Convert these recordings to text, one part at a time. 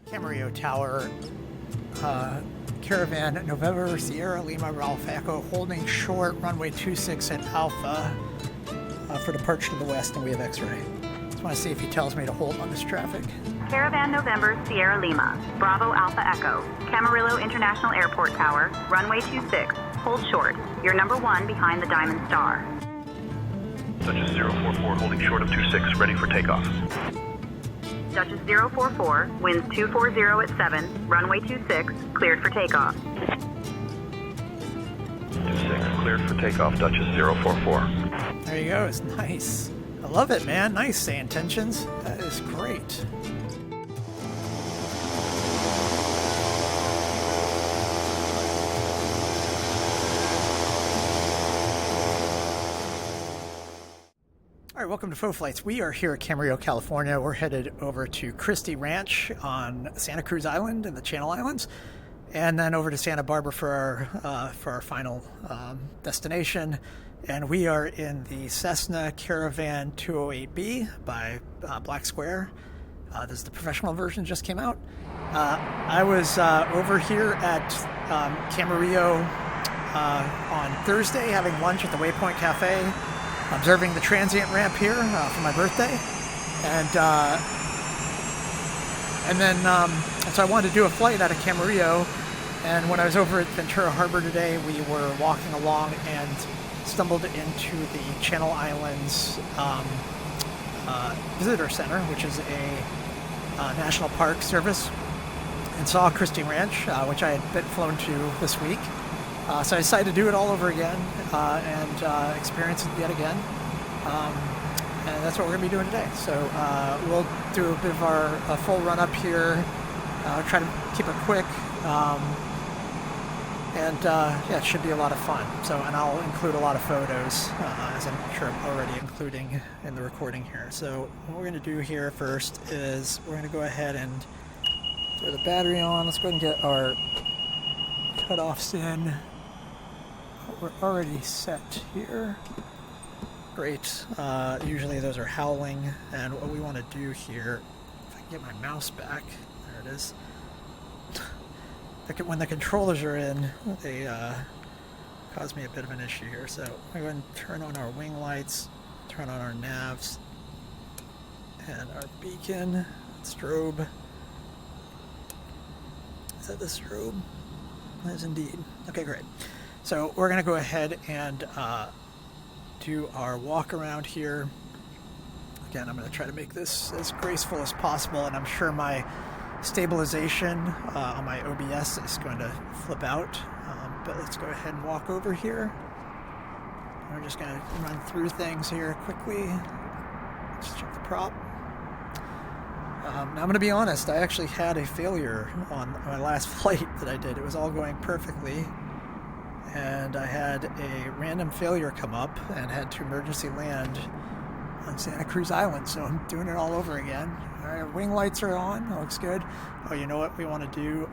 Camarillo Tower, Caravan November Sierra Lima Ralph Echo holding short runway 26 at Alpha for departure to the west, and we have X-ray. Just want to see if he tells me to hold on this traffic. Caravan November Sierra Lima, Bravo Alpha Echo, Camarillo International Airport Tower, runway 26, hold short. You're number 1 behind the Diamond Star. Duchess 044 holding short of 26, ready for takeoff. Duchess 044, winds 240 at 7, runway 26, cleared for takeoff. 26, cleared for takeoff, Duchess 044. There you go, it's nice. I love it, man. Nice SayIntentions. That is great. All right, welcome to Faux Flights. We are here at Camarillo, California. We're headed over to Christy Ranch on Santa Cruz Island in the Channel Islands, and then over to Santa Barbara for our final destination. And we are in the Cessna Caravan 208B by Black Square. This is the professional version, just came out. I was over here at Camarillo on Thursday having lunch at the Waypoint Café, observing the transient ramp here for my birthday, and then so I wanted to do a flight out of Camarillo, and when I was over at Ventura Harbor today, we were walking along and stumbled into the Channel Islands Visitor Center, which is a national park service, and saw Christy Ranch, which I had been flown to this week. So I decided to do it all over again and experience it yet again. And that's what we're going to be doing today. So we'll do a bit of our full run up here, try to keep it quick. Yeah, it should be a lot of fun. So, and I'll include a lot of photos, as I'm sure I'm already including in the recording here. So what we're going to do here first is we're going to go ahead and throw the battery on. Let's go ahead and get our cutoffs in. We're already set here. Great. Usually those are howling, and what we want to do here, if I can get my mouse back, there it is. When the controllers are in, they cause me a bit of an issue here. So I'm going to turn on our wing lights, turn on our navs, and our beacon, strobe. Is that the strobe? That is indeed. Okay, great. So we're going to go ahead and do our walk around here. Again, I'm going to try to make this as graceful as possible, and I'm sure my stabilization on my OBS is going to flip out. But let's go ahead and walk over here. We're just going to run through things here quickly. Let's check the prop. Now I'm going to be honest, I actually had a failure on my last flight that I did. It was all going perfectly, and I had a random failure come up and had to emergency land on Santa Cruz Island, so I'm doing it all over again. All right, wing lights are on, that looks good. Oh, you know what we want to do?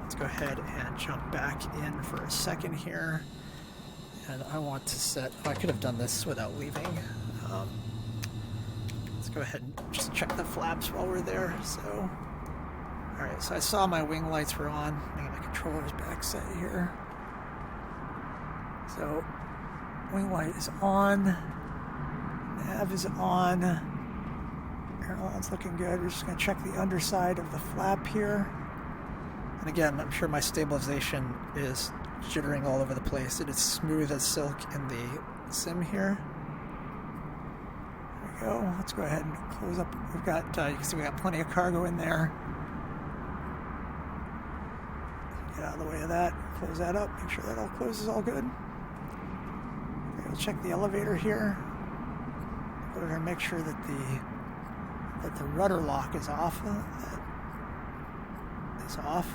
Let's go ahead and jump back in for a second here, and I want to set, I could have done this without leaving. Let's go ahead and just check the flaps while we're there. So, all right, so I saw my wing lights were on. I'm getting the controllers back set here. So, wing light is on. Nav is on. Airline's looking good. We're just going to check the underside of the flap here. And again, I'm sure my stabilization is jittering all over the place. It is smooth as silk in the sim here. There we go. Let's go ahead and close up. We've got, you can see we got plenty of cargo in there. Get out of the way of that. Close that up. Make sure that all closes all good. Okay, we'll check the elevator here. We're going to make sure that the rudder lock is off. It's off.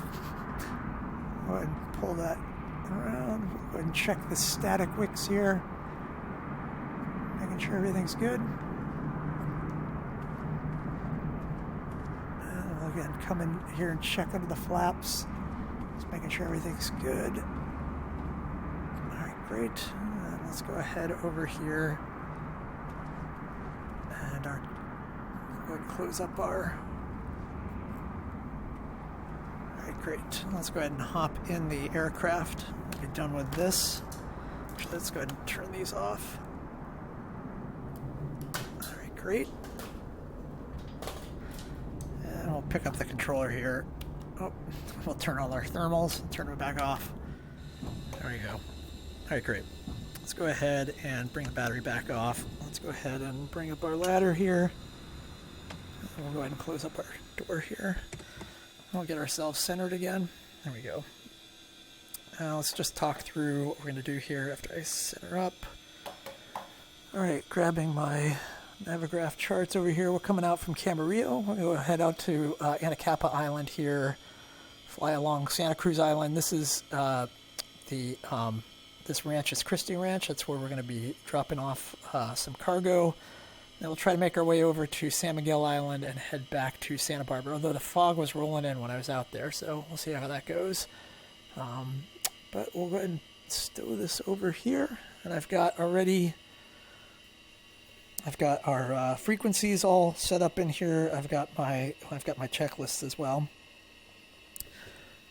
Go ahead and pull that around. Go ahead and check the static wicks here. Making sure everything's good. And we'll again come in here and check under the flaps. Just making sure everything's good. Alright, great. And let's go ahead over here. And go ahead and close up our great. Let's go ahead and hop in the aircraft. Get done with this. Actually, let's go ahead and turn these off. All right, great. And we'll pick up the controller here. Oh, we'll turn all our thermals and turn them back off. There we go. All right, great. Let's go ahead and bring the battery back off. Let's go ahead and bring up our ladder here. And we'll go ahead and close up our door here. We'll get ourselves centered again. There we go. Now let's just talk through what we're going to do here after I center up. All right, grabbing my Navigraph charts over here. We're coming out from Camarillo. We're going to head out to Anacapa Island here. Fly along Santa Cruz Island. This is this ranch is Christy Ranch. That's where we're going to be dropping off some cargo. Then we'll try to make our way over to San Miguel Island and head back to Santa Barbara, although the fog was rolling in when I was out there, so we'll see how that goes. But we'll go ahead and stow this over here, and I've got our frequencies all set up in here. I've got my checklist as well.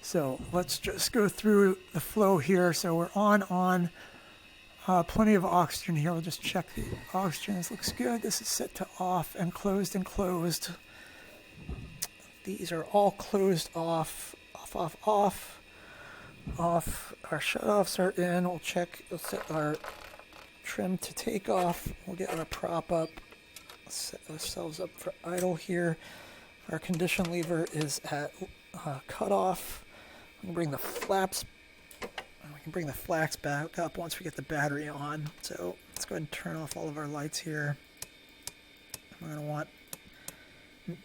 So let's just go through the flow here. So we're on plenty of oxygen here. We'll just check the oxygen. This looks good. This is set to off and closed and closed. These are all closed off. Off. Our shutoffs are in. We'll set our trim to take off. We'll get our prop up. Set ourselves up for idle here. Our condition lever is at cutoff. We can bring the flaps back up once we get the battery on. So let's go ahead and turn off all of our lights here. We're going to want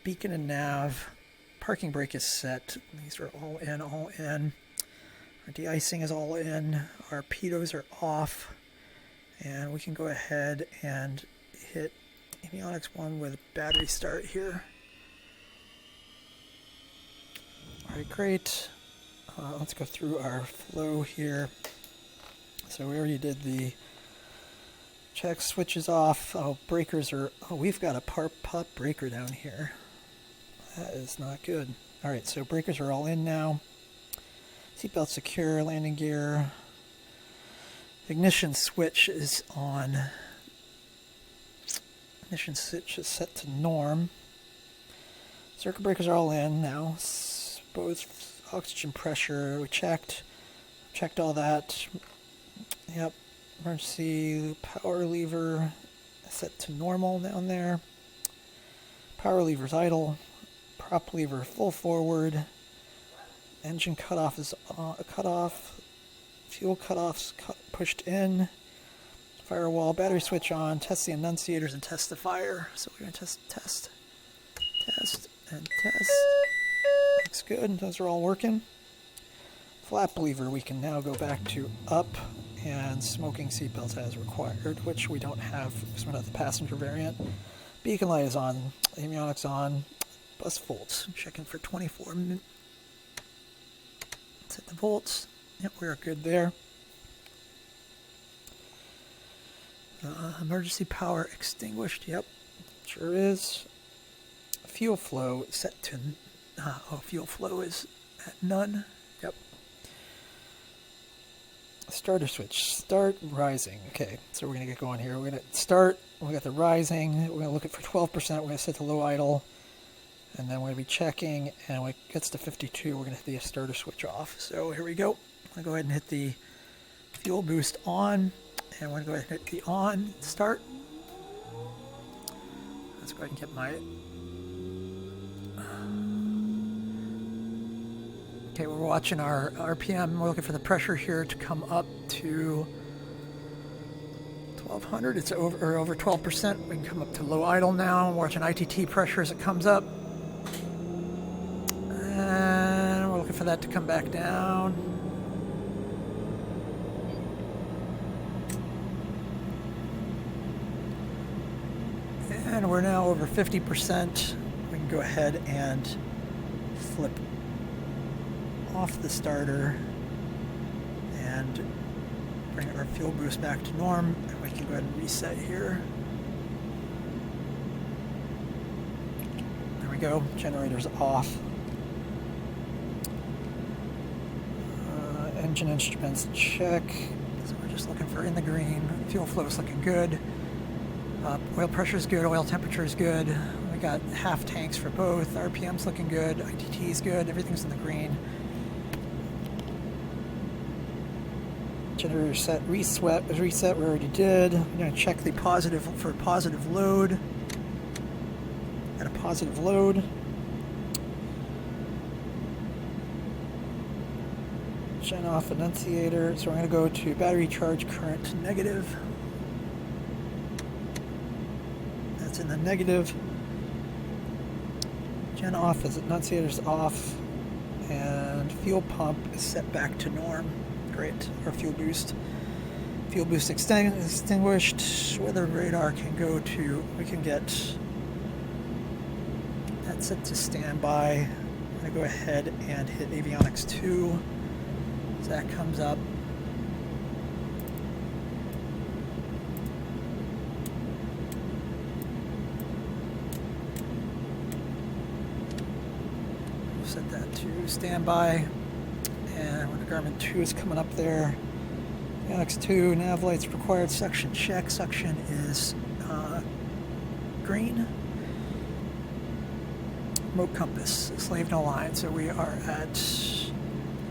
beacon and nav. Parking brake is set. These are all in. Our de-icing is all in. Our pitos are off. And we can go ahead and hit avionics 1 with battery start here. All right, great. Let's go through our flow here. So we already did the check, switches off. Oh, breakers are, we've got a pop breaker down here. That is not good. All right, so breakers are all in now. Seatbelt secure, landing gear. Ignition switch is on. Ignition switch is set to norm. Circuit breakers are all in now. Both oxygen pressure, we checked all that. Yep, emergency power lever set to normal down there. Power lever's idle. Prop lever full forward. Engine cutoff is cut off. Fuel cutoffs pushed in. Firewall, battery switch on. Test the annunciators and test the fire. So we're going to test, and test. Looks good. Those are all working. Flap lever, we can now go back to up and smoking seatbelts as required, which we don't have because we're not the passenger variant. Beacon light is on. Avionics on. Bus volts. Checking for 24 minutes. Set the volts. Yep, we are good there. Emergency power extinguished. Yep, sure is. Fuel flow set to fuel flow is at none. Yep. Starter switch. Start rising. Okay, so we're going to get going here. We're going to start. We got the rising. We're going to look at for 12%. We're going to set to low idle. And then we're going to be checking. And when it gets to 52, we're going to hit the starter switch off. So here we go. I'm going to go ahead and hit the fuel boost on. And we're going to go ahead and hit the on start. Let's go ahead and get my... Okay, we're watching our RPM. We're looking for the pressure here to come up to 1200. It's over 12%. We can come up to low idle now. We're watching ITT pressure as it comes up. And we're looking for that to come back down. And we're now over 50%. We can go ahead and flip off the starter and bring our fuel boost back to norm, and we can go ahead and reset here. There we go, generator's off. Engine instruments check. So we're just looking for in the green. Fuel flow is looking good. Oil pressure is good. Oil temperature is good. We got half tanks for both. RPM's looking good. ITT is good. Everything's in the green. Generator set, reset we already did. I'm going to check the positive for positive load. Got a positive load. Gen off annunciator. So we're going to go to battery charge current negative. That's in the negative. Gen off as annunciator's off. And fuel pump is set back to norm. Great. Our fuel boost extinguished. Weather radar can go to, we can get that set to standby. I'm going to go ahead and hit avionics 2 as that comes up. We'll set that to standby. And when the Garmin 2 is coming up there, avionics 2, nav lights required, suction check. Suction is green. Remote compass, slave no line. So we have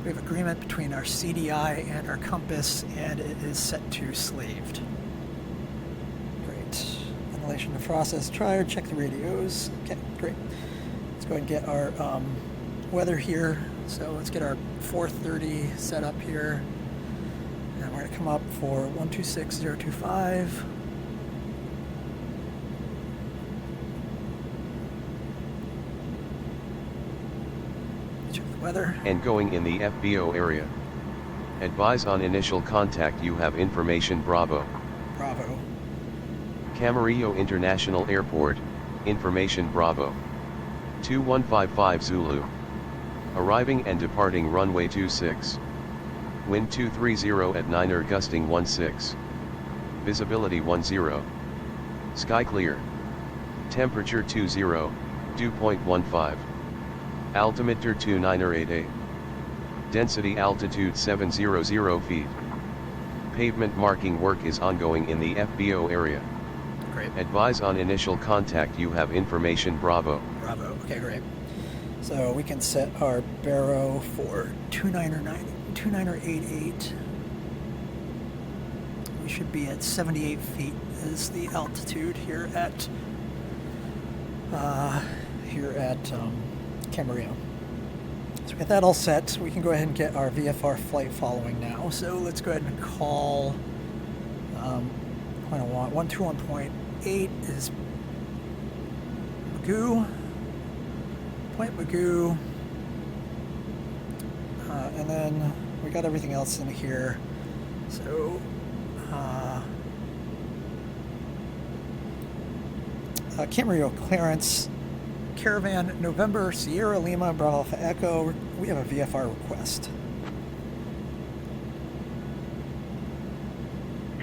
agreement between our CDI and our compass, and it is set to slaved. Great. Ventilation defrost trier, check the radios. Okay, great. Let's go ahead and get our weather here. So let's get our 430 set up here. And we're going to come up for 126025. Check the weather. And going in the FBO area. Advise on initial contact you have information Bravo. Bravo. Camarillo International Airport, information Bravo. 2155 Zulu. Arriving and departing runway 26. Wind 230 at 9er gusting 16. Visibility 10. Sky clear. Temperature 20, dew point 15. Altimeter 2988. Density altitude 700 feet. Pavement marking work is ongoing in the FBO area. Great. Advise on initial contact you have information Bravo. Bravo. Okay, great. So we can set our baro for 2988. We should be at 78 feet is the altitude here at Camarillo. So we got that all set. We can go ahead and get our VFR flight following now. So let's go ahead and call point 121.8 is Magoo. Point Magoo, and then we got everything else in here. So Camarillo clearance, Caravan November Sierra Lima Bravo Alpha Echo. We have a VFR request.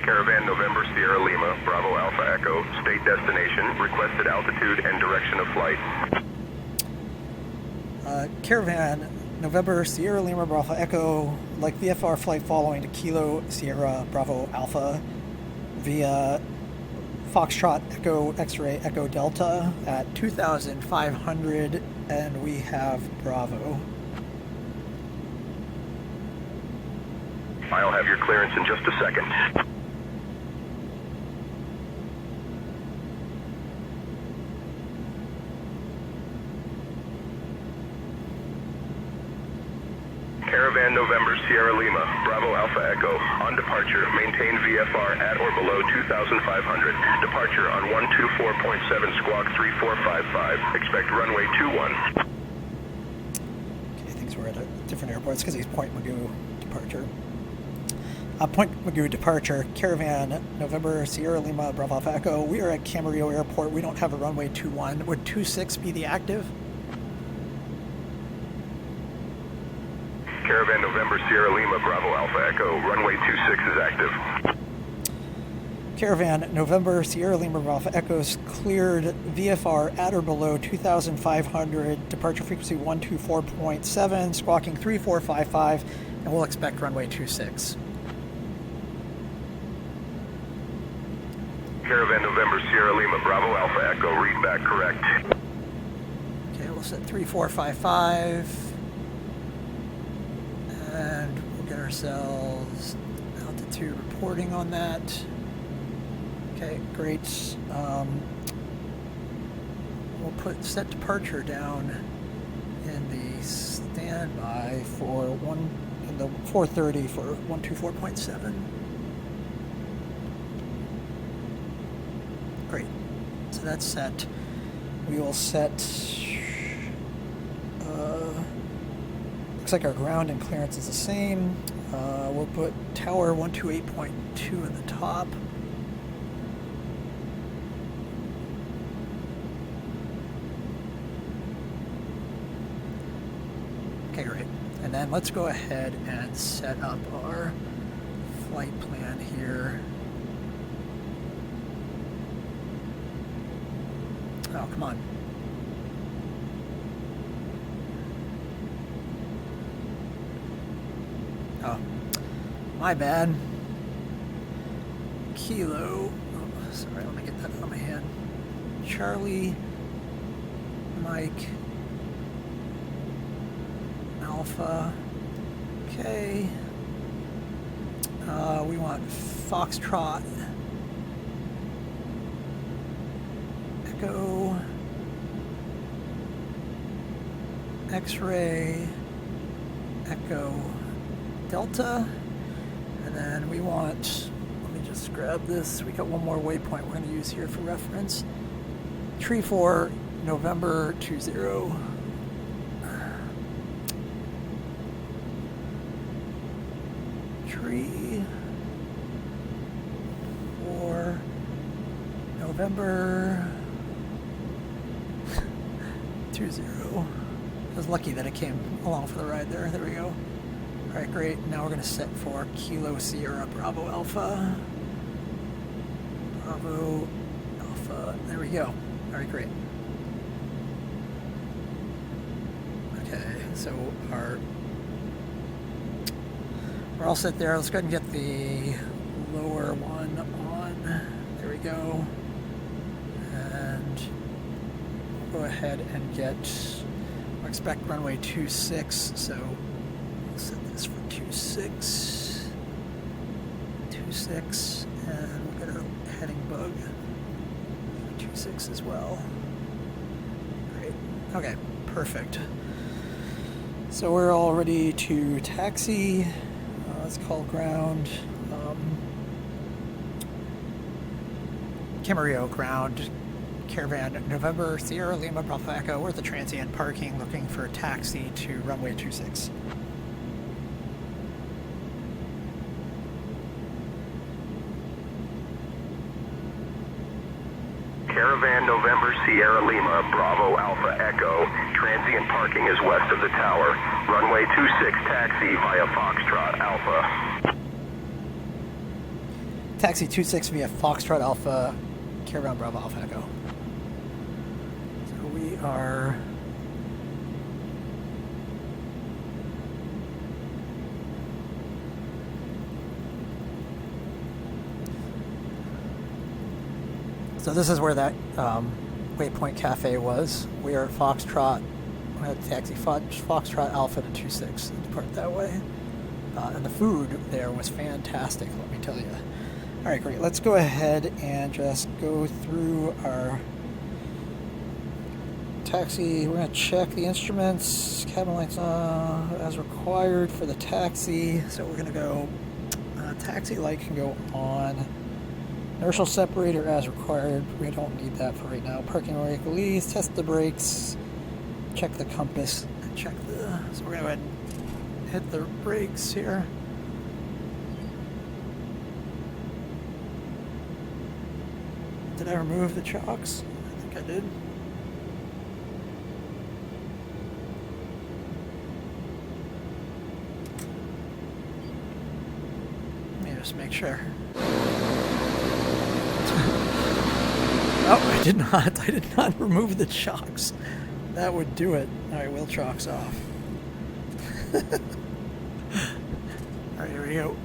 Caravan November Sierra Lima Bravo Alpha Echo, state destination, requested altitude and direction of flight. Caravan November Sierra Lima Bravo Echo, like VFR flight following to Kilo Sierra Bravo Alpha via Foxtrot Echo X-Ray Echo Delta at 2,500, and we have Bravo. I'll have your clearance in just a second. Caravan November Sierra Lima, Bravo Alpha Echo, on departure, maintain VFR at or below 2,500. Departure on 124.7 squawk 3455. Expect runway 21. Okay, things were at a different airport. It's because he's Point Magoo departure. Point Magoo departure, Caravan November Sierra Lima Bravo Alpha Echo. We are at Camarillo Airport. We don't have a runway 21. Would 26 be the active? Caravan November Sierra Lima Bravo Alpha Echo, runway 26 is active. Caravan November Sierra Lima Bravo Alpha Echoes cleared VFR at or below 2,500, departure frequency 124.7, squawking 3455, and we'll expect runway 26. Caravan November Sierra Lima Bravo Alpha Echo, read back correct. Okay, we'll set 3455, and we'll get ourselves altitude reporting on that. Okay, great. We'll put set departure down in the standby for in the 430 for 124.7. Great. So that's set. We will set. Looks like our ground and clearance is the same. We'll put tower 128.2 in the top. Okay, great. And then let's go ahead and set up our flight plan here. Oh, come on. Oh, my bad. Kilo. Oh, sorry, let me get that out of my hand. Charlie, Mike, Alpha. Okay. We want Foxtrot, Echo, X-ray, Echo, Delta, and then we want, let me just grab this, we got one more waypoint we're going to use here for reference. Tree 4, November 20. Tree 4, November 20. I was lucky that it came along for the ride there. There we go. Alright, great. Now we're going to set for Kilo Sierra Bravo Alpha. Bravo Alpha. There we go. Alright, great. Okay, so we're all set there. Let's go ahead and get the lower one on. There we go. And we'll go ahead and we'll expect runway 26, so we'll set this for 26, and we'll get a heading bug for 26 as well. Great. Okay, perfect. So we're all ready to taxi. Let's call ground. Camarillo ground. Caravan November Sierra Lima Bravo Echo. We're at the transient parking looking for a taxi to runway 26. Caravan November Sierra Lima Bravo Alpha Echo. Transient parking is west of the tower. Runway 26 taxi via Foxtrot Alpha. Taxi 26 via Foxtrot Alpha, Caravan Bravo Alpha Echo. So we are so this is where that Waypoint Café was. We are at Foxtrot. We had taxi Foxtrot Alpha to 26 and depart that way. And the food there was fantastic, let me tell you. All right, great. Let's go ahead and just go through our taxi. We're going to check the instruments, cabin lights on as required for the taxi. So we're going to go, taxi light can go on. Inertial separator as required. We don't need that for right now. Parking brake release, test the brakes, check the compass, and check the... So we're going to go ahead and hit the brakes here. Did I remove the chocks? I think I did. Let me just make sure. Oh, I did not. I did not remove the chocks. That would do it. All right, wheel chocks off. Alright, here we go.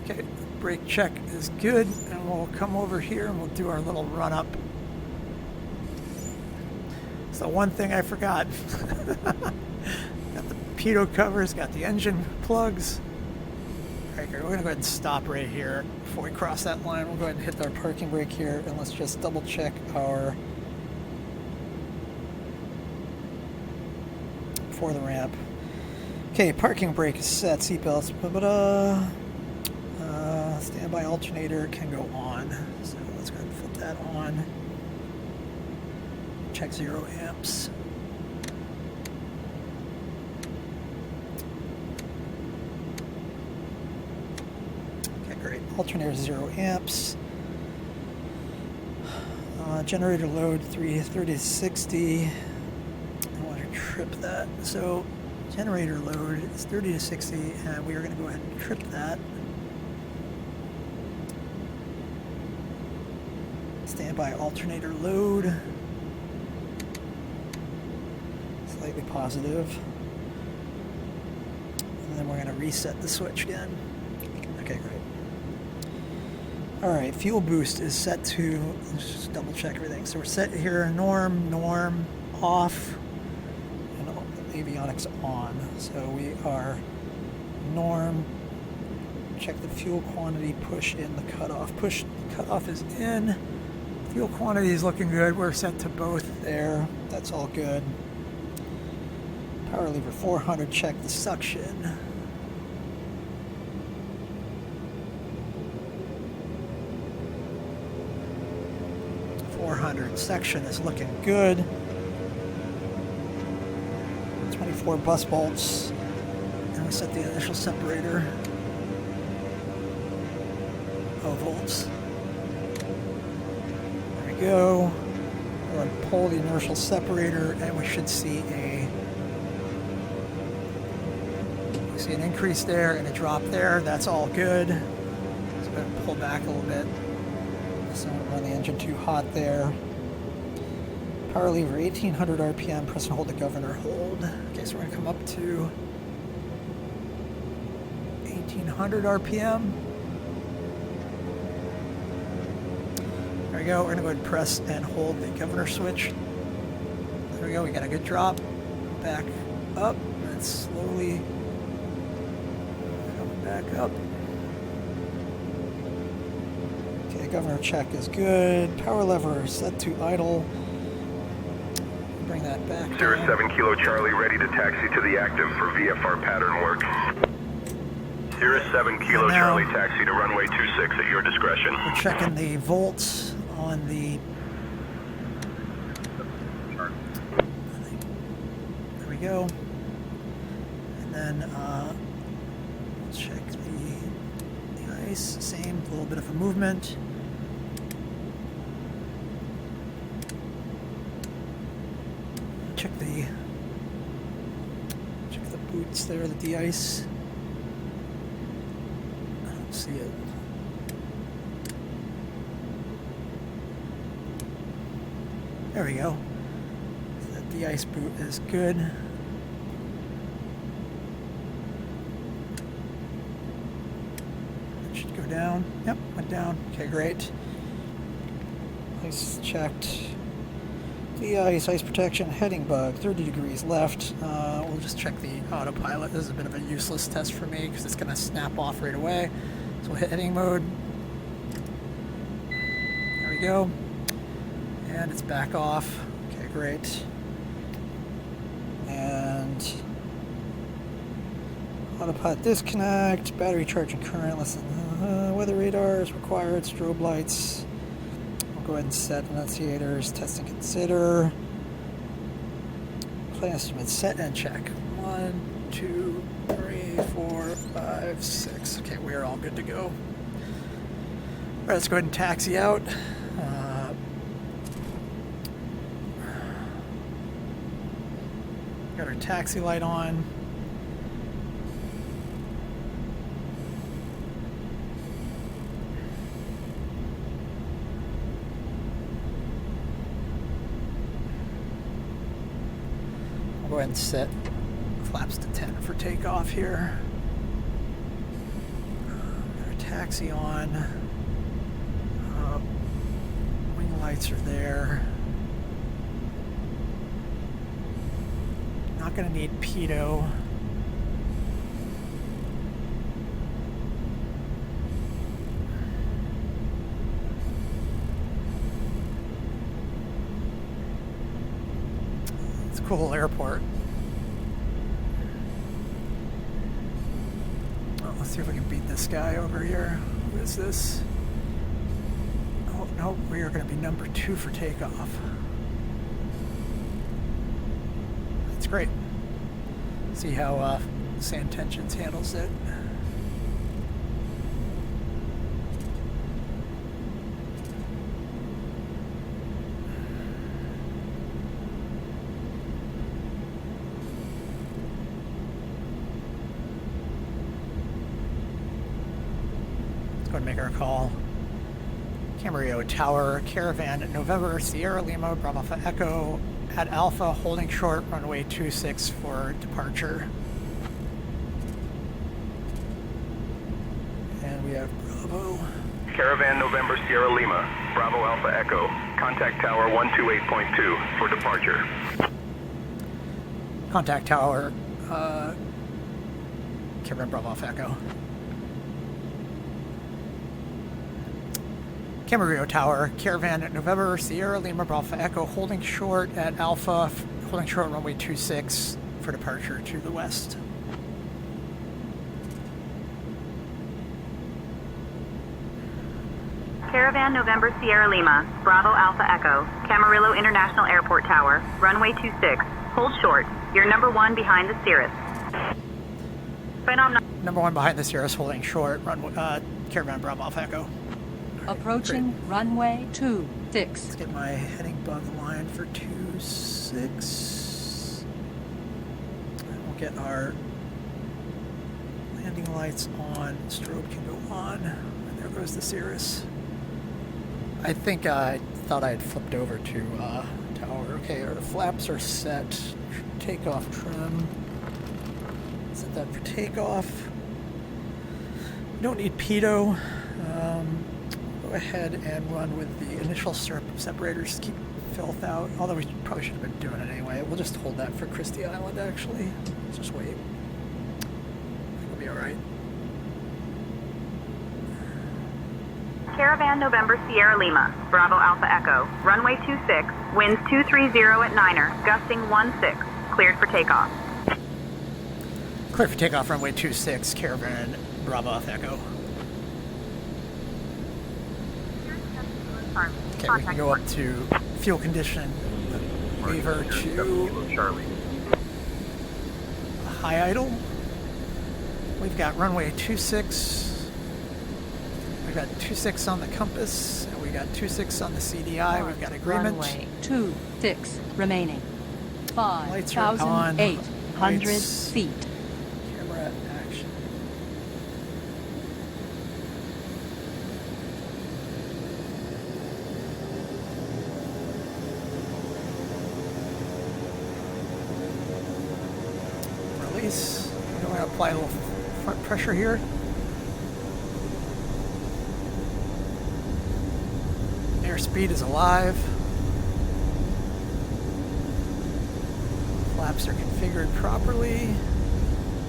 Okay, brake check is good, and we'll come over here and we'll do our little run up. So one thing I forgot. Got the pitot covers, got the engine plugs. Alright, we're going to go ahead and stop right here. Before we cross that line, we'll go ahead and hit our parking brake here, and let's just double check our... for the ramp. Okay, parking brake is set, seatbelts, standby alternator can go on. So let's go ahead and flip that on. Check 0 amps. Okay, great. Alternator 0 amps. Generator load 30 to 60. I want to trip that. So generator load is 30 to 60, and we are going to go ahead and trip that. Standby alternator load. Slightly positive. And then we're going to reset the switch again. Okay, great. Alright, fuel boost is set to, let's just double check everything. So we're set here, norm, off, and avionics on. So we are norm, check the fuel quantity, push in the cutoff. Push, the cutoff is in. Fuel quantity is looking good. We're set to both there. That's all good. Power lever 400, check the suction. Section is looking good. 24 bus bolts. And we set the initial separator. Oh, volts. There we go. We're going to pull the inertial separator, and we should see an increase there and a drop there. That's all good. So I'm going to pull back a little bit. So I don't run the engine too hot there. Power lever 1800 RPM, press and hold the governor hold. Okay, so we're going to come up to 1800 RPM. There we go. We're going to go ahead and press and hold the governor switch. There we go. We got a good drop. Back up. And slowly come back up. Okay, governor check is good. Power lever set to idle. Bring that back. Sierra 7 Kilo Charlie ready to taxi to the active for VFR pattern work. Sierra 7 Kilo Charlie taxi to runway 26 at your discretion. We're checking the volts on the... There we go. And then check the ice. Same, a little bit of a movement. Check the boots there, the de-ice. I don't see it. There we go. The de-ice boot is good. It should go down. Yep, went down. Okay, great. Ice checked. De-ice, ice protection, heading bug, 30 degrees left. We'll just check the autopilot. This is a bit of a useless test for me because it's going to snap off right away. So we'll hit heading mode. There we go. And it's back off. Okay, great. And autopilot disconnect, battery charge and current, listen, weather radar is required, strobe lights. Go ahead and set enunciators, test and consider. Play instruments, set and check. 1, 2, 3, 4, 5, 6. Okay, we are all good to go. All right, let's go ahead and taxi out. Got our taxi light on. Go ahead and set flaps to 10 for takeoff here. taxi on. Wing lights are there. Not going to need pitot. It's a cool airport. Oh, let's see if we can beat this guy over here. Who is this? Oh, no, we are going to be number 2 for takeoff. That's great. See how SayIntentions handles it. Let's go and make our call. Camarillo Tower, Caravan, November, Sierra Lima, Bravo Alpha Echo, at Alpha, holding short, runway 26 for departure. And we have Bravo. Caravan November Sierra Lima, Bravo Alpha Echo, contact tower 128.2 for departure. Contact tower, Caravan Bravo Alpha Echo. Camarillo Tower, Caravan at November, Sierra Lima, Bravo Echo, holding short at Alpha, holding short runway 26 for departure to the west. Caravan November Sierra Lima, Bravo Alpha Echo, Camarillo International Airport Tower, runway 26, hold short. You're number 1 behind the Cirrus. Number 1 behind the Cirrus, holding short, runway, Caravan Bravo Alpha Echo. Approaching runway 26. Let's get my heading bug line for 26. And we'll get our landing lights on. Strobe can go on. And there goes the Cirrus. I think I thought I had flipped over to tower. Okay, our flaps are set. Takeoff trim. Set that for takeoff. We don't need pitot. Go ahead and run with the initial separators to keep filth out, although we probably should have been doing it anyway. We'll just hold that for Christy Island, actually. Let's just wait. I think we'll be alright. Caravan November Sierra Lima, Bravo Alpha Echo, runway 26, winds 230 at Niner, gusting 16, cleared for takeoff. Clear for takeoff, runway 26, Caravan Bravo Alpha Echo. Okay, we can go up to fuel condition waiver to high idle. We've got runway 26. We've got 26 on the compass, and we got 26 on the CDI. We've got agreement. Runway 26 remaining. Lights are on. 5,800 Lights. feet. Camera action. Release. I'm going to apply a little front pressure here. Airspeed is alive. Flaps are configured properly.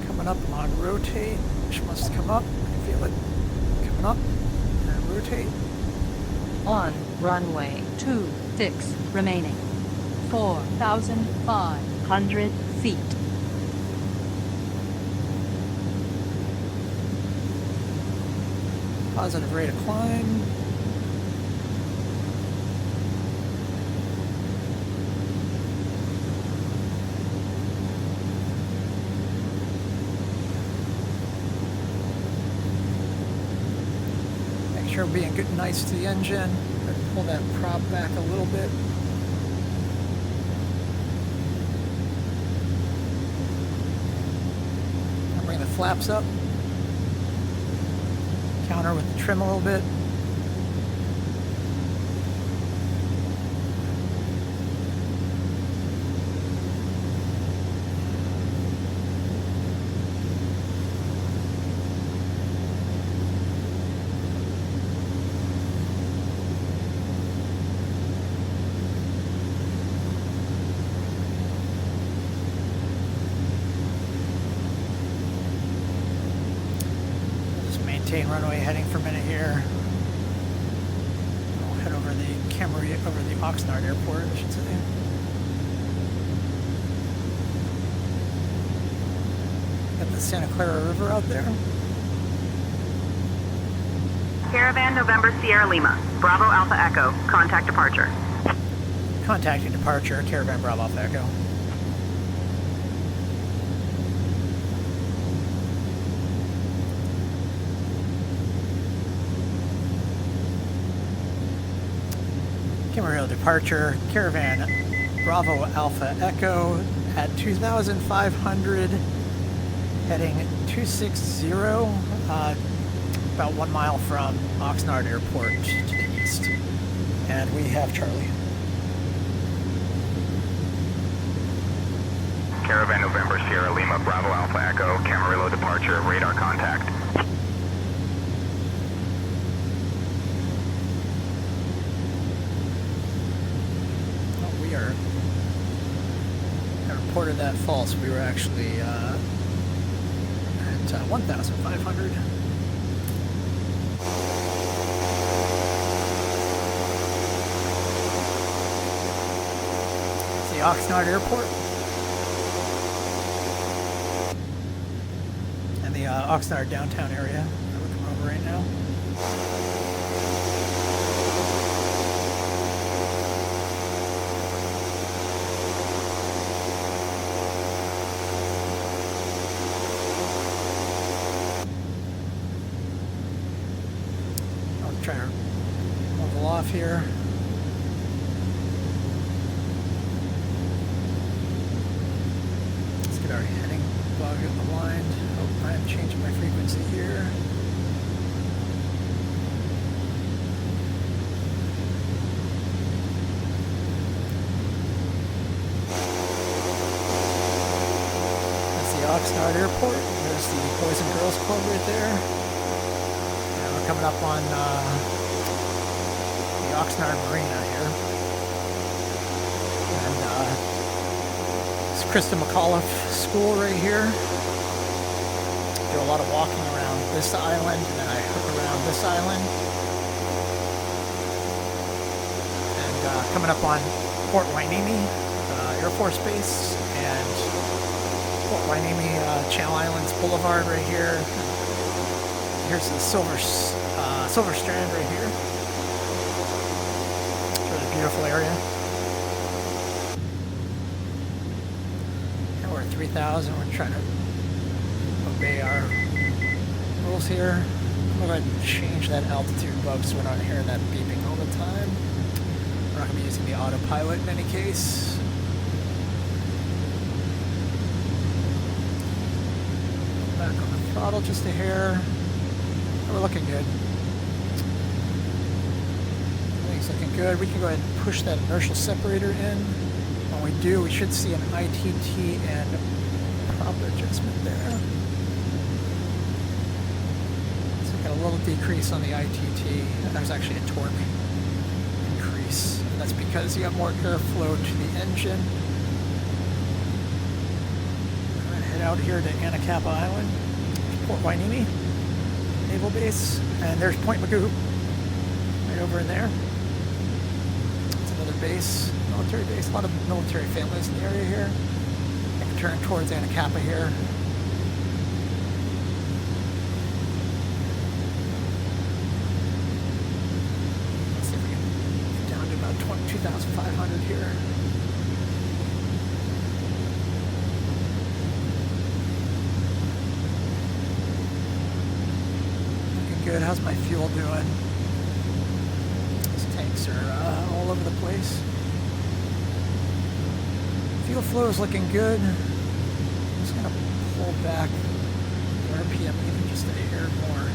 Coming up on rotate, which must come up. I can feel it coming up. And rotate. On runway 26 remaining. 4,500 feet. Positive rate of climb. Make sure we're being good and nice to the engine. Pull that prop back a little bit. I'll bring the flaps up. Counter with the trim a little bit. maintain runway heading for a minute here. We'll head over the Camarillo, over the Oxnard Airport, I should say. Got the Santa Clara River out there. Caravan November Sierra Lima, Bravo Alpha Echo, contact departure. Contacting departure, Caravan Bravo Alpha Echo. Camarillo departure, Caravan Bravo Alpha Echo at 2,500, heading 260, about 1 mile from Oxnard Airport to the east. And we have Charlie. Caravan November Sierra Lima, Bravo Alpha Echo, Camarillo departure, radar contact. I reported that false. We were actually at 1,500. It's the Oxnard Airport. And the Oxnard downtown area that we're coming over right now. Try to level off here. Let's get our heading bug aligned. Oh, I'm changing my frequency here. That's the Oxnard Airport. There's the Boys and Girls Club right there. Coming up on the Oxnard Marina here. And it's Krista McAuliffe School right here. Do a lot of walking around this island, and then I hook around this island. And coming up on Port Hueneme Air Force Base and Port Hueneme Channel Islands Boulevard right here. Here's the Silver Strand right here. It's a really beautiful area. And we're at 3,000. We're trying to obey our rules here. I'm going to go ahead and change that altitude bug so we're not hearing that beeping all the time. We're not going to be using the autopilot in any case. Back on the throttle just a hair. We're looking good. Everything's looking good. We can go ahead and push that inertial separator in. When we do, we should see an ITT and prop adjustment there. So we got a little decrease on the ITT. There's actually a torque increase. And that's because you have more airflow to the engine. We're going to head out here to Anacapa Island, Port Hueneme Naval Base, and there's Point Magoo right over in there. It's another base, military base. A lot of military families in the area here. I can turn towards Anacapa here. Let's see if we can get down to about 2,500 here. Good. How's my fuel doing? These tanks are all over the place. Fuel flow is looking good. I'm just going to pull back the RPM even just a hair more.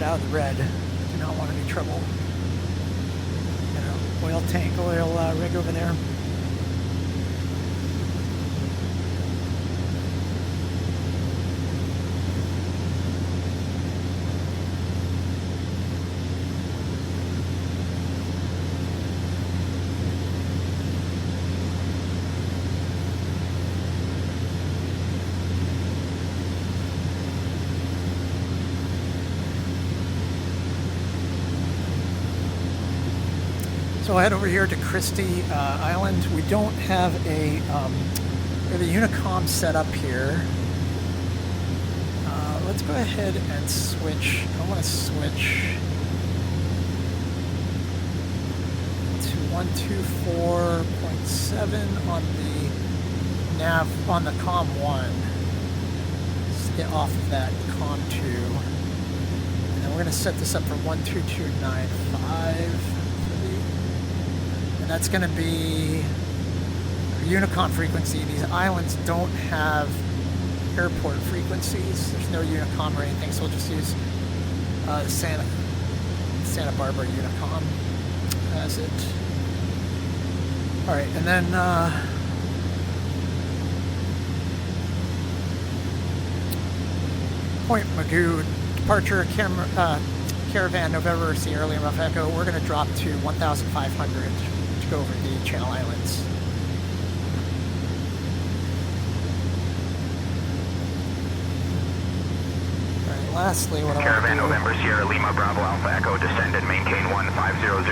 Out of the red. Do not want any trouble. Got an oil tank, oil rig over there. we'll head over here to Christy Island. We don't have we have a Unicom set up here. Let's go ahead and switch. I want to switch to 124.7 on the nav on the COM 1. Let's get off of that COM 2. And then we're going to set this up for 12295. And that's going to be Unicom frequency. These islands don't have airport frequencies. There's no Unicom or anything, so we'll just use Santa Barbara Unicom as it. All right, and then Point Magoo departure Caravan November Sierra Lima Echo. We're going to drop to 1,500 to go over the Channel Islands. Lastly, what Caravan November Sierra Lima Bravo Alpha Echo, descend and maintain 1500.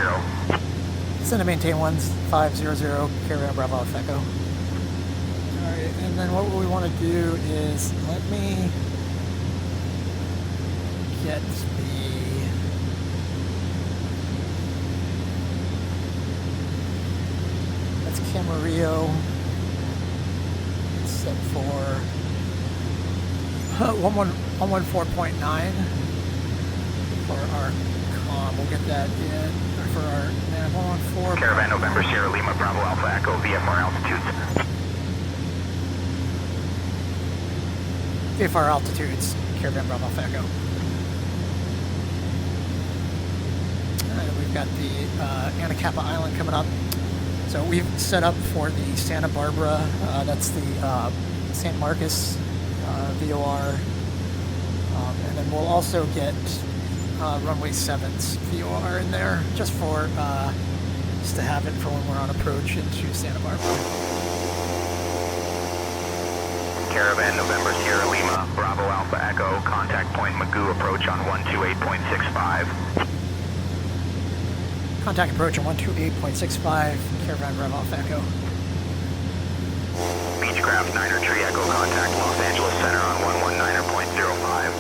Descend and maintain 1500, Caravan Bravo Alpha Echo. Alright, and then what we want to do is, let me get that's Camarillo, set for 114.9 for our COM. We'll get that in for our nav 114. Caravan November Sierra Lima Bravo Alpha Echo VFR altitudes. VFR altitudes, Caravan Bravo Alpha Echo. And we've got the Anacapa Island coming up. So we've set up for the Santa Barbara, that's the San Marcos VOR, and then we'll also get runway 7's VOR in there, just to have it for when we're on approach into Santa Barbara. Caravan November Sierra Lima Bravo Alpha Echo, contact Point Magoo approach on 128.65. Contact approach on 128.65, Caravan Bravo Alpha Echo. Beechcraft Niner Tree Echo, contact Los Angeles Center on 119.05.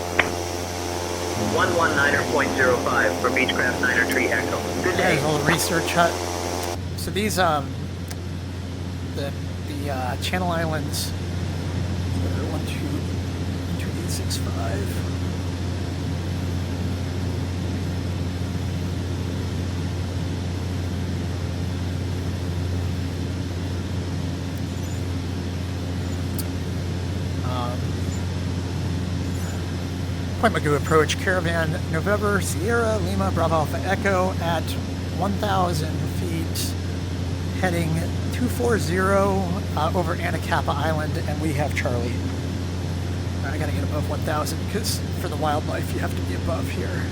119.05 for Beechcraft Niner Tree Echo. Good day. There's a little research hut. So these, the Channel Islands, 12865. Point Magoo approach, Caravan November Sierra Lima Bravo Alpha Echo at 1,000 feet, heading 240 over Anacapa Island, and we have Charlie. I gotta get above 1,000 because for the wildlife you have to be above here.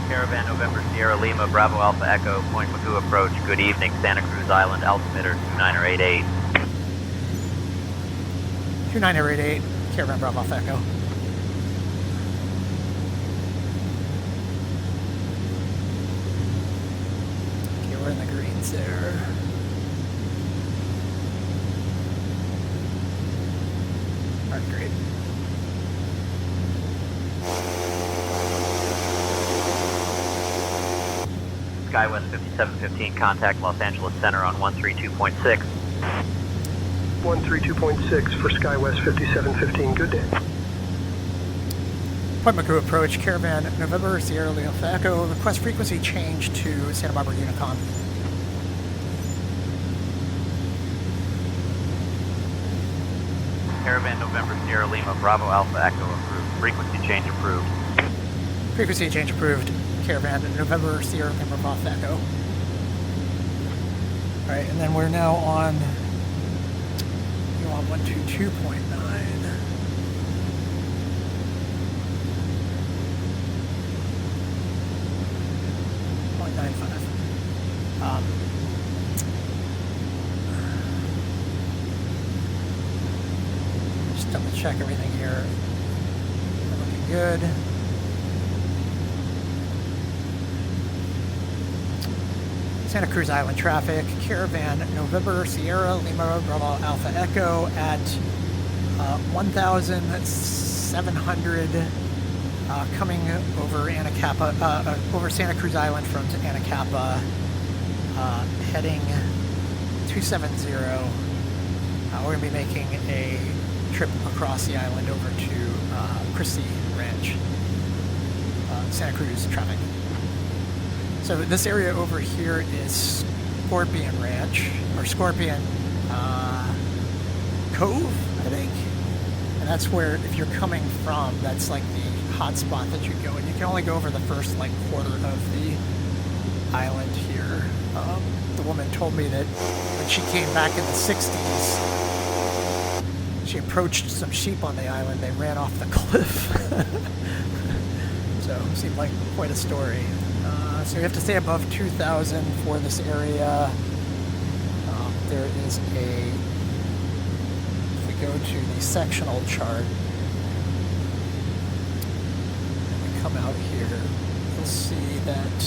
Caravan November Sierra Lima Bravo Alpha Echo, Point Magoo approach. Good evening, Santa Cruz Island, altimeter 2988. 2988, Caravan Bravo Alpha Echo. Okay, we're in the greens there. Alright, great. SkyWest 5715, contact Los Angeles Center on 132.6. 132.6 for SkyWest 5715. Good day. Point Magoo approach, Caravan November Sierra Lima Echo. Request frequency change to Santa Barbara Unicom. Caravan November Sierra Lima Bravo Alpha Echo approved. Frequency change approved. Frequency change approved. Caravan November Sierra Lima Bravo Echo. Alright, and then we're now on 122.9. Just double check everything here. Looking good. Santa Cruz Island traffic, Caravan November Sierra Lima Bravo Alpha Echo at 1,700 coming over Anacapa, over Santa Cruz Island from Anacapa, heading 270. We're going to be making a trip across the island over to Christy Ranch, Santa Cruz traffic. So this area over here is Scorpion Ranch, or Scorpion Cove, I think. And that's where, if you're coming from, that's like the hot spot that you go. And you can only go over the first like quarter of the island here. The woman told me that when she came back in the 60s, she approached some sheep on the island. They ran off the cliff. So it seemed like quite a story. So you have to stay above 2,000 for this area. There is a, if we go to the sectional chart, and we come out here, you'll see that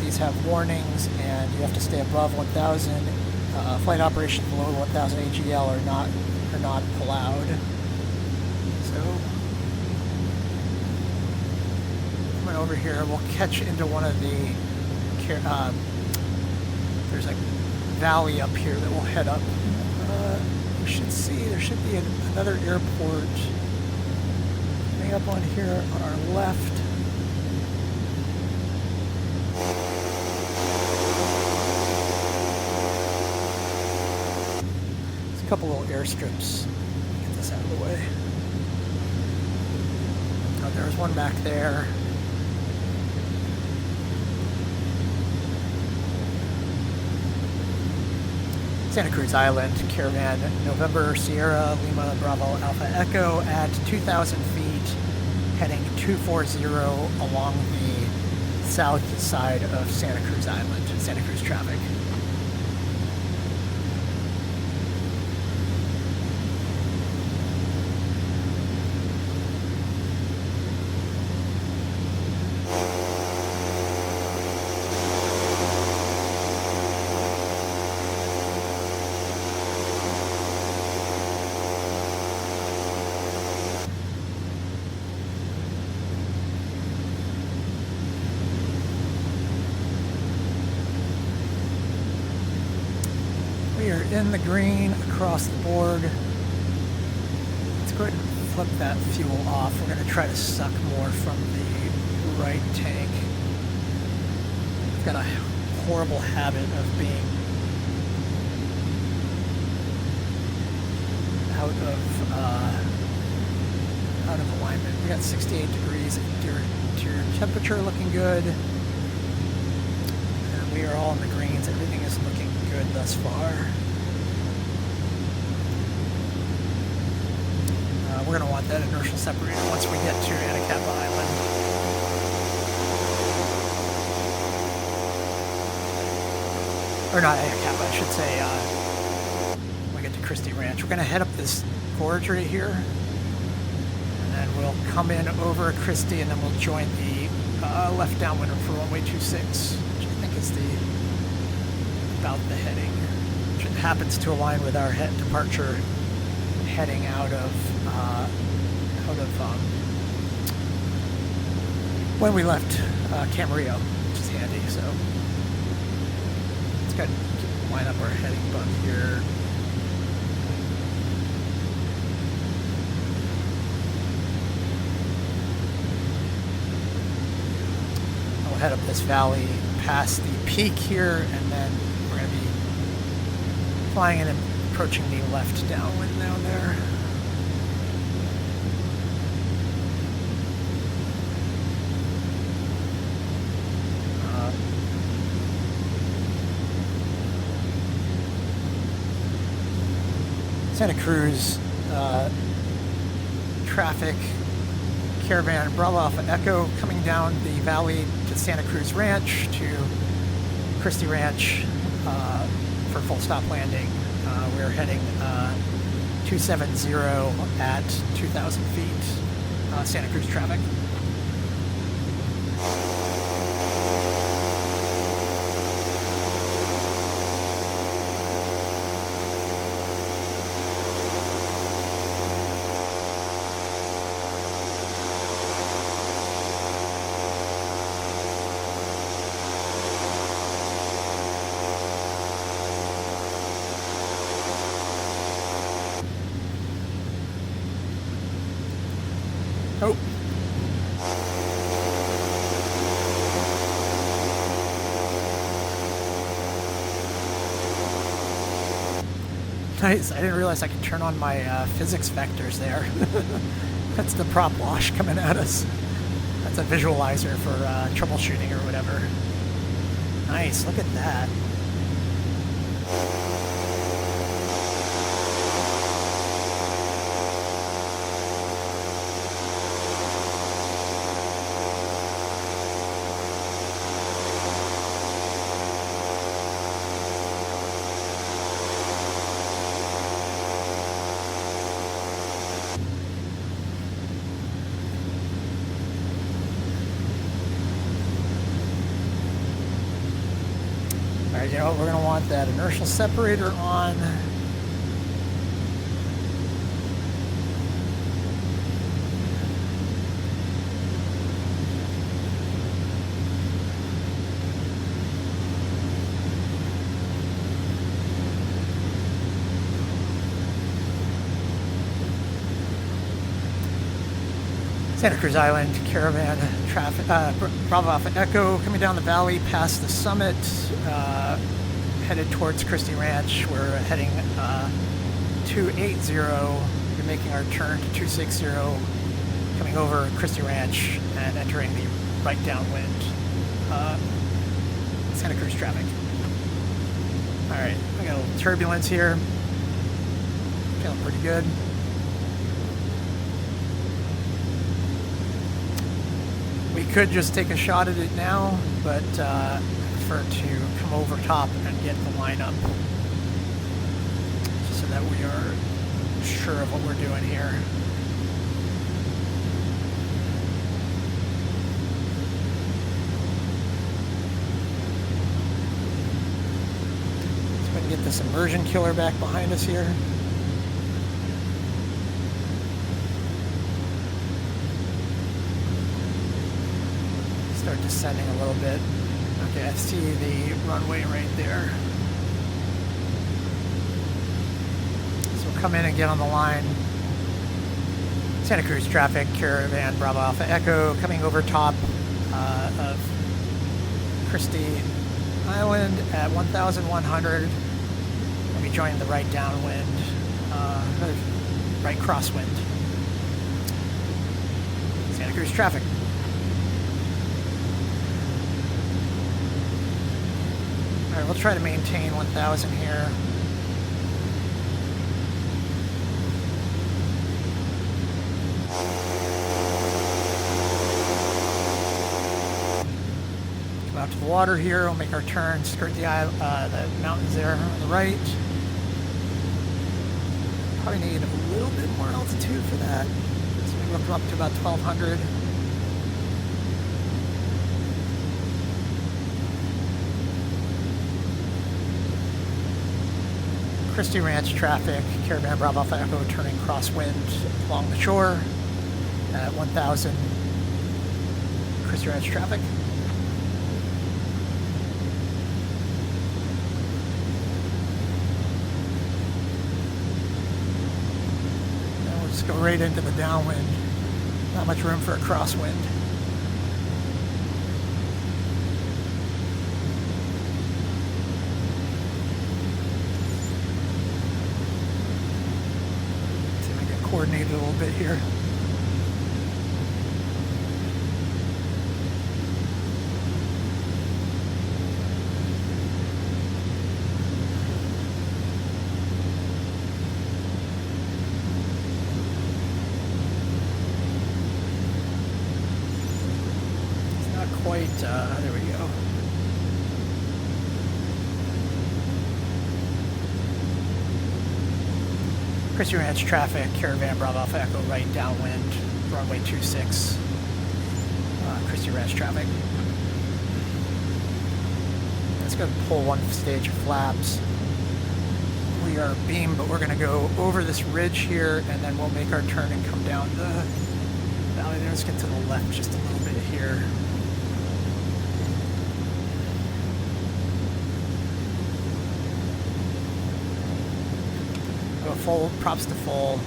these have warnings, and you have to stay above 1,000. Flight operations below 1,000 AGL are not allowed. So coming over here, we'll catch into one of the. There's a valley up here that we'll head up. We should see there should be another airport coming up on here on our left. Couple little airstrips. Get this out of the way. Oh, there's one back there. Santa Cruz Island, Caravan November Sierra Lima Bravo Alpha Echo at 2,000 feet, heading 240 along the south side of Santa Cruz Island, Santa Cruz traffic. We are in the green across the board. Let's go ahead and flip that fuel off. We're going to try to suck more from the right tank. I've got a horrible habit of being out of alignment. We got 68 degrees interior temperature looking good. And we are all in the greens. Everything is looking good thus far. We're going to want that inertial separator once we get to Anacapa Island. Or not Anacapa, I should say, when we get to Christy Ranch. We're going to head up this gorge right here, and then we'll come in over Christy, and then we'll join the left downwind for runway 26, which I think is about the heading, which happens to align with our departure heading out of when we left Camarillo, which is handy. So let's go ahead and line up our heading bump here. We'll head up this valley past the peak here, and then we're going to be flying in and approaching the left downwind down there. Santa Cruz traffic, Caravan Bravo Alpha Echo coming down the valley to Santa Cruz Ranch, to Christy Ranch for full stop landing. We're heading 270 at 2,000 feet, Santa Cruz traffic. Oh. Nice. I didn't realize I could turn on my physics vectors there. That's the prop wash coming at us. That's a visualizer for troubleshooting or whatever. Nice. Look at that. Alright, you know what? We're going to want that inertial separator on. Santa Cruz Island caravan traffic, Bravo Alpha Echo coming down the valley past the summit, headed towards Christy Ranch. We're heading 280. We're making our turn to 260, coming over Christy Ranch and entering the right downwind Santa Cruz traffic. Alright, we got a little turbulence here. Feeling pretty good. We could just take a shot at it now, but I prefer to come over top and get the lineup so that we are sure of what we're doing here. So we can get this immersion killer back behind us here. Start descending a little bit. Okay, I see the runway right there. So we'll come in and get on the line. Santa Cruz traffic, caravan Bravo Alpha Echo, coming over top of Christy Island at 1,100. We'll be joining the right downwind, right crosswind. Santa Cruz traffic. Alright, we'll try to maintain 1,000 here. Come out to the water here, we'll make our turn, skirt the mountains there on the right. Probably need a little bit more altitude for that. So maybe we'll come up to about 1,200. Christy Ranch traffic, caravan Bravo Alpha Echo turning crosswind along the shore at 1,000. Christy Ranch traffic. And we'll just go right into the downwind. Not much room for a crosswind. Coordinate a little bit here. It's not quite, there we go. Christy Ranch traffic, caravan Bravo Alpha Echo right downwind, runway 26, Christy Ranch traffic. Let's go pull one stage of flaps. We are beam, but we're going to go over this ridge here, and then we'll make our turn and come down the valley there. Let's get to the left just a little bit here. Full, props to full.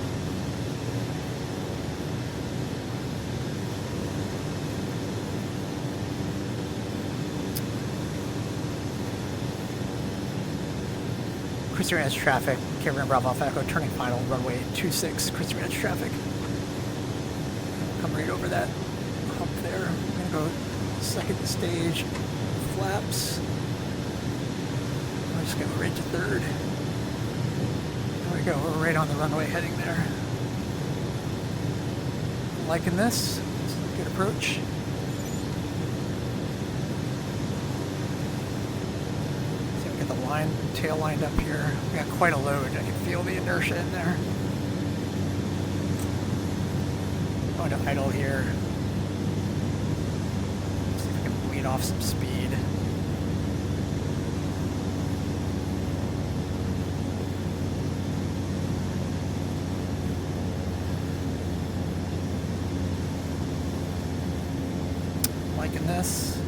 Christy Ranch traffic, Caravan Bravo Alpha Echo, turning final, runway 26, Christy Ranch traffic. Come right over that hump there. I'm going to go second stage, flaps. I'm just going to go right to third. There we go, we're right on the runway heading there. Liking this, it's a good approach. See, we get the tail lined up here. We got quite a load. I can feel the inertia in there. Going to idle here. See if I can weed off some speed. Liking this.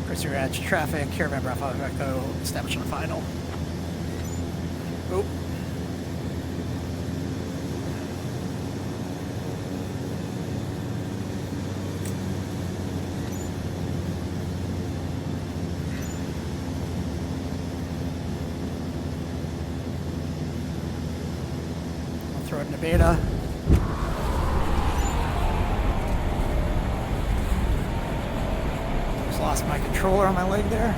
Christy Ranch traffic, Caravan Bravo Echo, establish on final. Oh. I'll throw it into beta. Lost my controller on my leg there.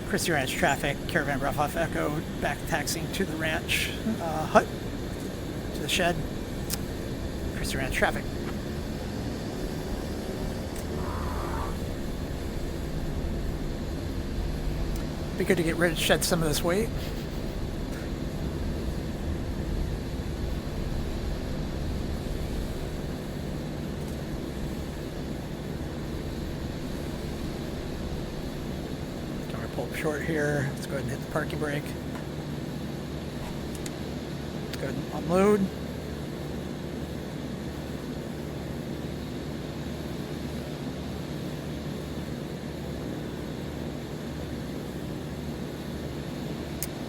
Christy Ranch traffic, Caravan Bravo Alpha Echo, back taxiing to the ranch hut, to the shed. Christy Ranch traffic. Be good to shed some of this weight. Short here. Let's go ahead and hit the parking brake. Let's go ahead and unload.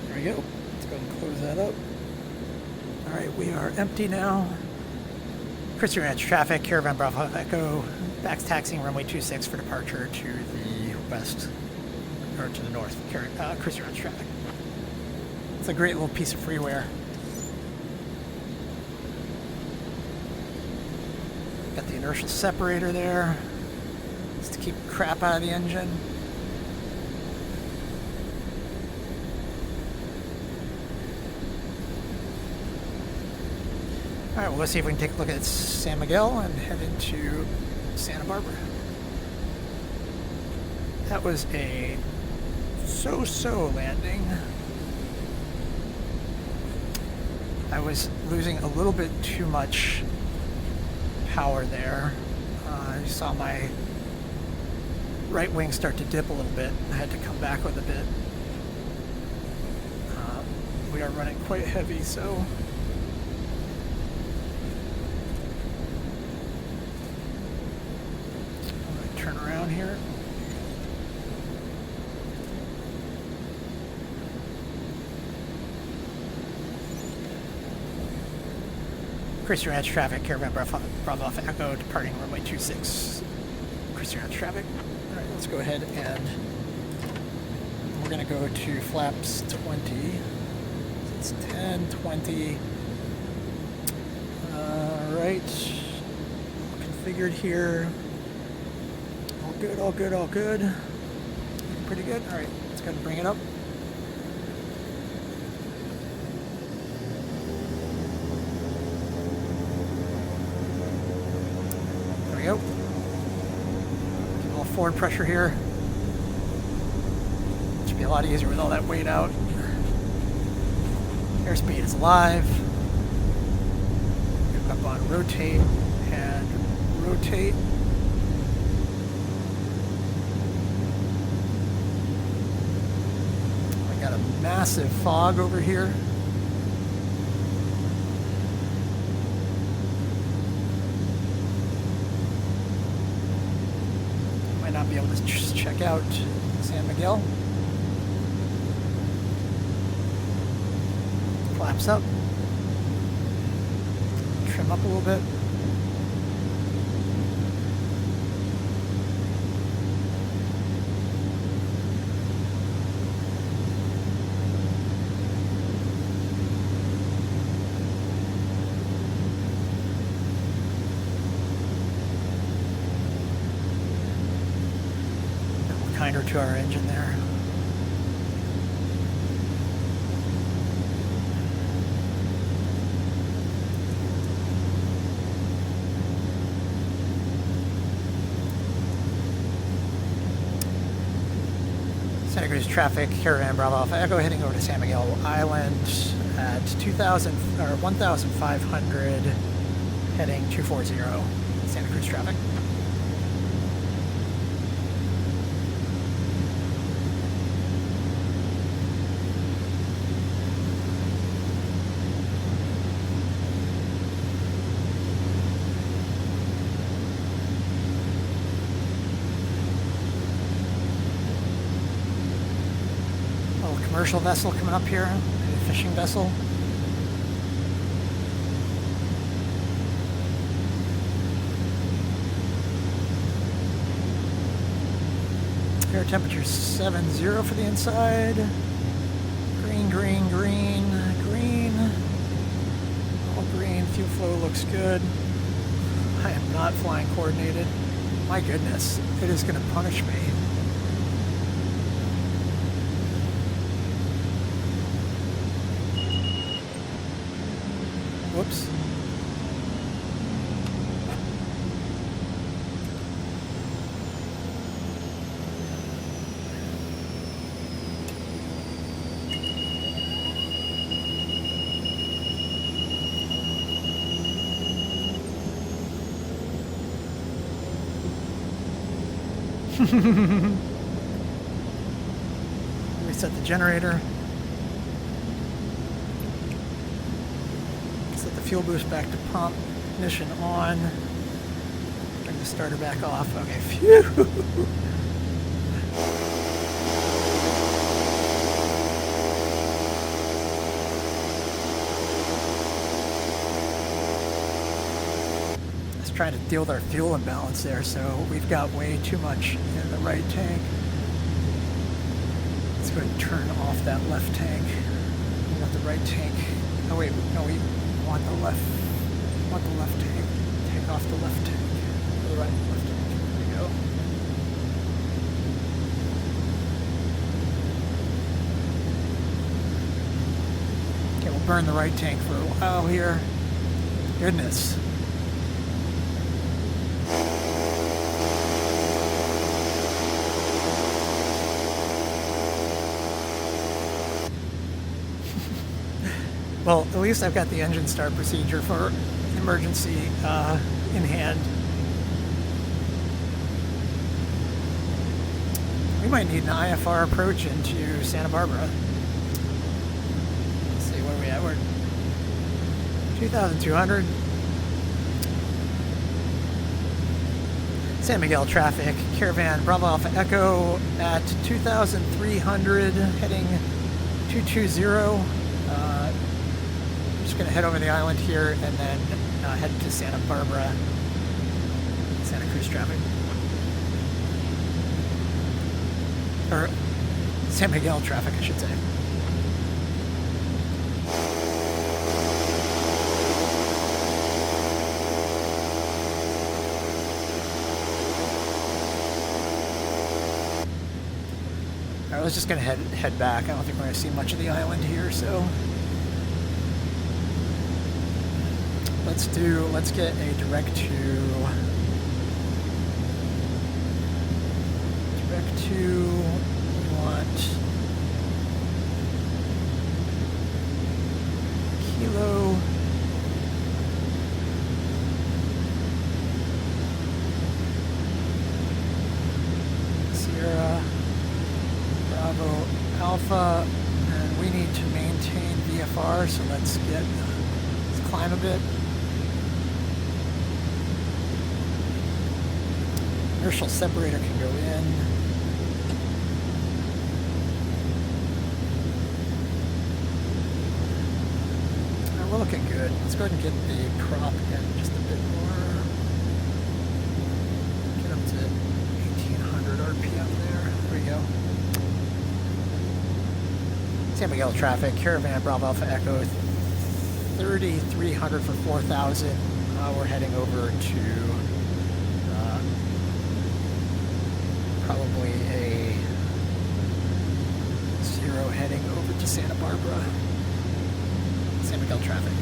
There we go. Let's go ahead and close that up. Alright, we are empty now. Christy Ranch traffic, Caravan Bravo Echo, back taxiing runway 26 for departure to the west. Or to the north, Christy Ranch traffic. It's a great little piece of freeware. Got the inertial separator there, just to keep crap out of the engine. Alright, well, let's see if we can take a look at San Miguel and head into Santa Barbara. That was a so-so landing. I was losing a little bit too much power there. You saw my right wing start to dip a little bit. I had to come back with a bit. We are running quite heavy, so I'm going to turn around here. Christy Ranch traffic, Caravan Bravo Alpha Echo, departing runway 26. Christy Ranch traffic. Alright, let's go ahead and we're going to go to flaps 20. It's 10, 20. Alright. Configured here. All good, all good, all good. Looking pretty good. Alright, let's go ahead and bring it up. Go. A little forward pressure here. Should be a lot easier with all that weight out. Airspeed is alive. Pick up on rotate and rotate. I got a massive fog over here. Not be able to just check out San Miguel. Flaps up. him up a little bit. Kinder to our engine there. Santa Cruz traffic, Caravan Bravo Alpha Echo heading over to San Miguel Island at 1,500, heading 240, Santa Cruz traffic. Commercial vessel coming up here, maybe a fishing vessel. Air temperature 70 for the inside. Green, green, green, green. All green, fuel flow looks good. I am not flying coordinated. My goodness, it is going to punish me. Whoops. Reset the generator. Set the fuel boost back to pump. Ignition on. Bring the starter back off. Okay, phew. Trying to deal with our fuel imbalance there, so we've got way too much in the right tank. Let's go ahead and turn off that left tank. We want the right tank. Oh wait, no, we want the left. Want the left tank. Take off the left tank. The right left tank. There we go. Okay, we'll burn the right tank for a while here. Goodness. Well, at least I've got the engine start procedure for emergency in hand. We might need an IFR approach into Santa Barbara. Let's see, what are we at? We're 2,200. San Miguel traffic, Caravan Bravo Alpha Echo at 2,300, heading 220. Just going to head over the island here and then head to Santa Barbara, Santa Cruz traffic. Or San Miguel traffic, I should say. I was just going to head back. I don't think we're going to see much of the island here, so let's get a direct to we want Kilo Sierra Bravo Alpha, and we need to maintain VFR, so let's climb a bit. Inertial separator can go in. looking good. Let's go ahead and get the prop in just a bit more. Get up to 1800 RPM there. There we go. San Miguel traffic, Caravan Bravo Alpha Echo, 3,300 for 4,000. We're heading over to probably a 0 heading over to Santa Barbara. San Miguel traffic.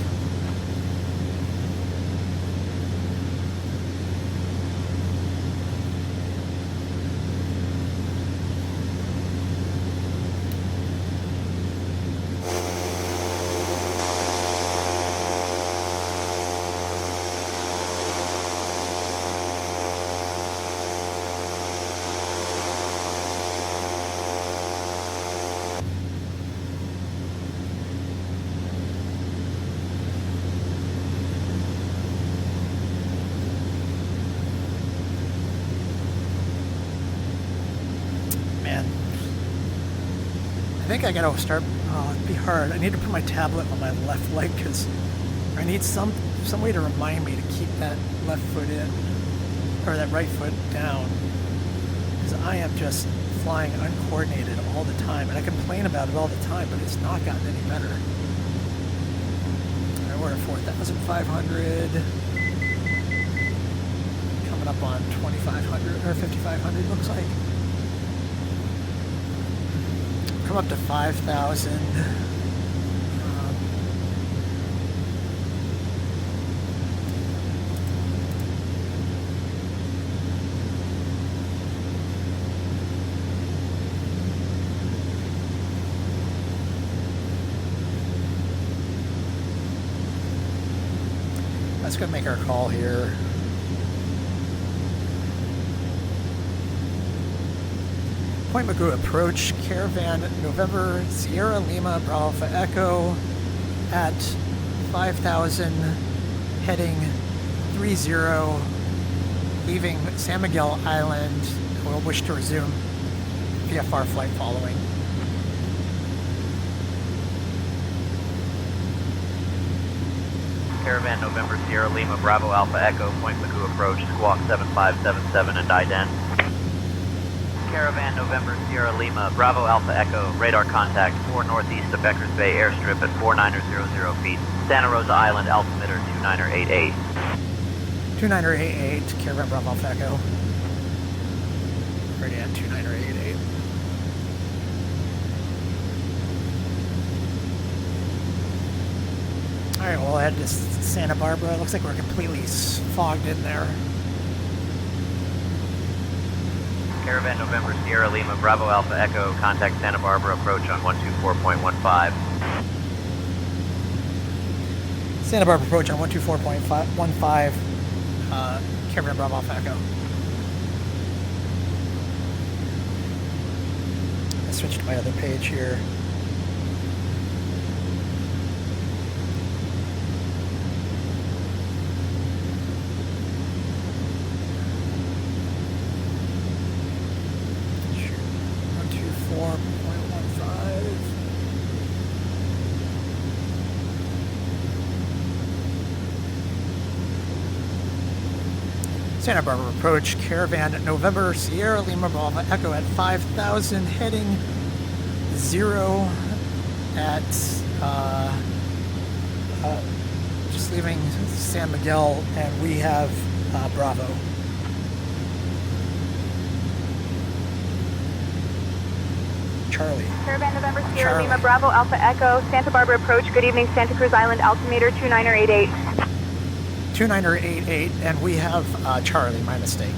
I think I gotta start, it'd be hard. I need to put my tablet on my left leg because I need some way to remind me to keep that left foot in, or that right foot down, because I am just flying uncoordinated all the time, and I complain about it all the time, but it's not gotten any better. All right, we're at 4,500, coming up on 2,500, or 5,500 looks like. Come up to 5,000. Let's go make our call here. Point Mugu approach, Caravan November Sierra Lima Bravo Alpha Echo at 5,000, heading 30, leaving San Miguel Island. We'll wish to resume VFR flight following. Caravan November Sierra Lima Bravo Alpha Echo, Point Mugu approach, squawk 7577 and ident. Caravan November Sierra Lima Bravo Alpha Echo, radar contact 4 northeast of Beckers Bay Airstrip at 4900 feet, Santa Rosa Island, altimeter 2988. 2988, Caravan Bravo Alpha Echo. Ready at 2988. Alright, we'll head to Santa Barbara. Looks like we're completely fogged in there. Caravan November Sierra Lima Bravo Alpha Echo, contact Santa Barbara approach on 124.15. Santa Barbara approach on 124.15, Caravan Bravo Alpha Echo. Let's switch to my other page here. Santa Barbara approach, Caravan November Sierra Lima Bravo Echo at 5,000, heading 0 at just leaving San Miguel, and we have Bravo. Charlie. Caravan November Sierra Lima Bravo Alpha Echo, Santa Barbara approach. Good evening, Santa Cruz Island, altimeter 2988. 2988, and we have Charlie, my mistake.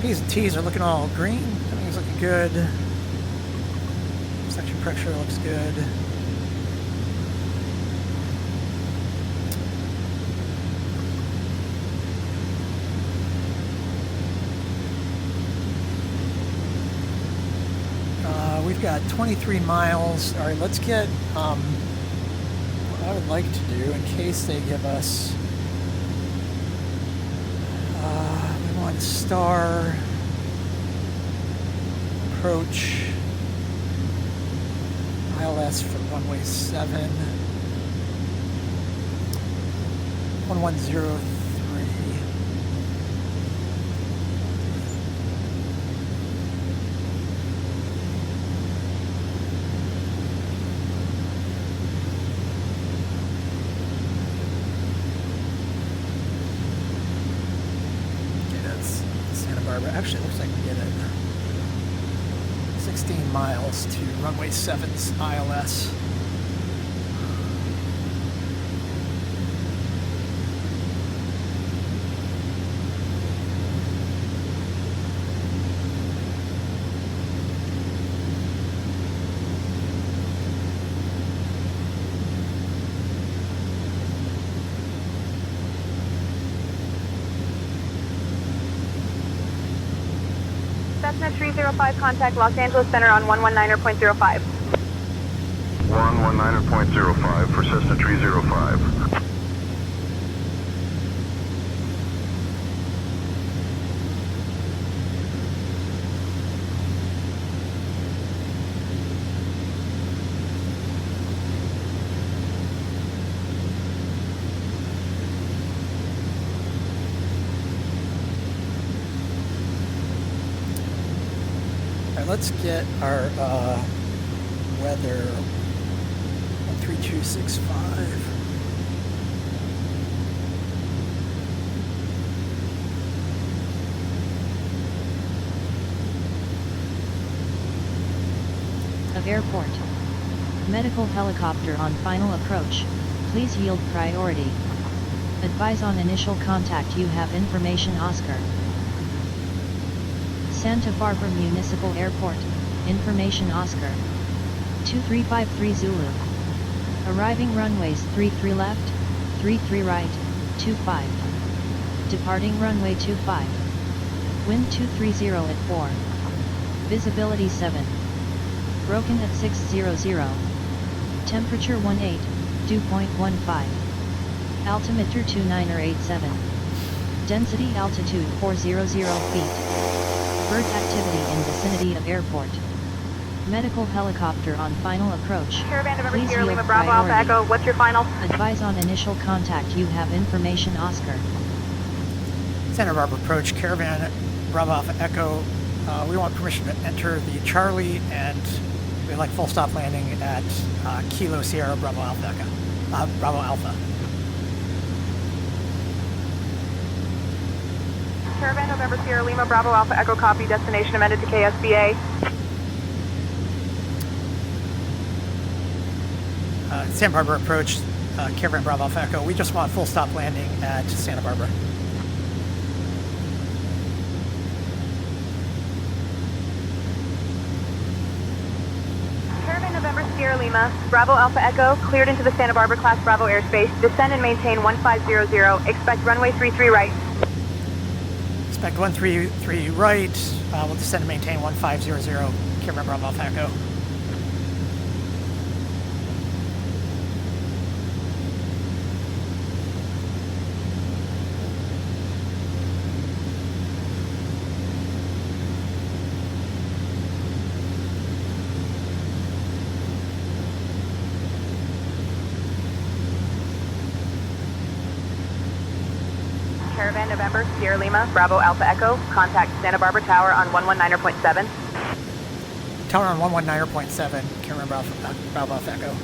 P's and T's are looking all green. Everything's looking good. Section pressure looks good. we've got 23 miles. All right, let's get what I would like to do in case they give us we want star approach ILS for runway 7 1103. Actually, it looks like we get it 16 miles to runway 7's ILS. Cessna 305, contact Los Angeles Center on 119.05. 119.05 for Cessna 305. Let's get our weather 13265. Of airport. Medical helicopter on final approach. Please yield priority. Advise on initial contact you have information Oscar. Santa Barbara Municipal Airport, information Oscar. 2353 Zulu. Arriving runways 33 left, 33 right, 25. Departing runway 25. Wind 230 at 4. Visibility 7. Broken at 600. Temperature 18, dew point 15. Altimeter 2987. Density altitude 400 feet. Bird activity in vicinity of airport. Medical helicopter on final approach. Caravan November Please Sierra yield Lima Bravo Alpha priority. Echo, what's your final? Advise on initial contact you have information Oscar. Santa Barbara approach, Caravan Bravo Alpha Echo. We want permission to enter the Charlie, and we'd like full stop landing at Kilo Sierra Bravo Alpha Echo. Bravo Alpha. Caravan November Sierra Lima Bravo Alpha Echo, copy, destination amended to KSBA. Santa Barbara approach, Caravan Bravo Alpha Echo. We just want full stop landing at Santa Barbara. Caravan November Sierra Lima Bravo Alpha Echo, cleared into the Santa Barbara Class Bravo airspace. Descend and maintain 1500. Expect runway 33 right. Expect 133 right. We'll descend and maintain 1500. Caravan Bravo Alpha Echo. Caravan November Sierra Lima Bravo Alpha Echo, contact Santa Barbara Tower on 119.7. Tower on 119.7, Caravan Bravo Alpha Echo.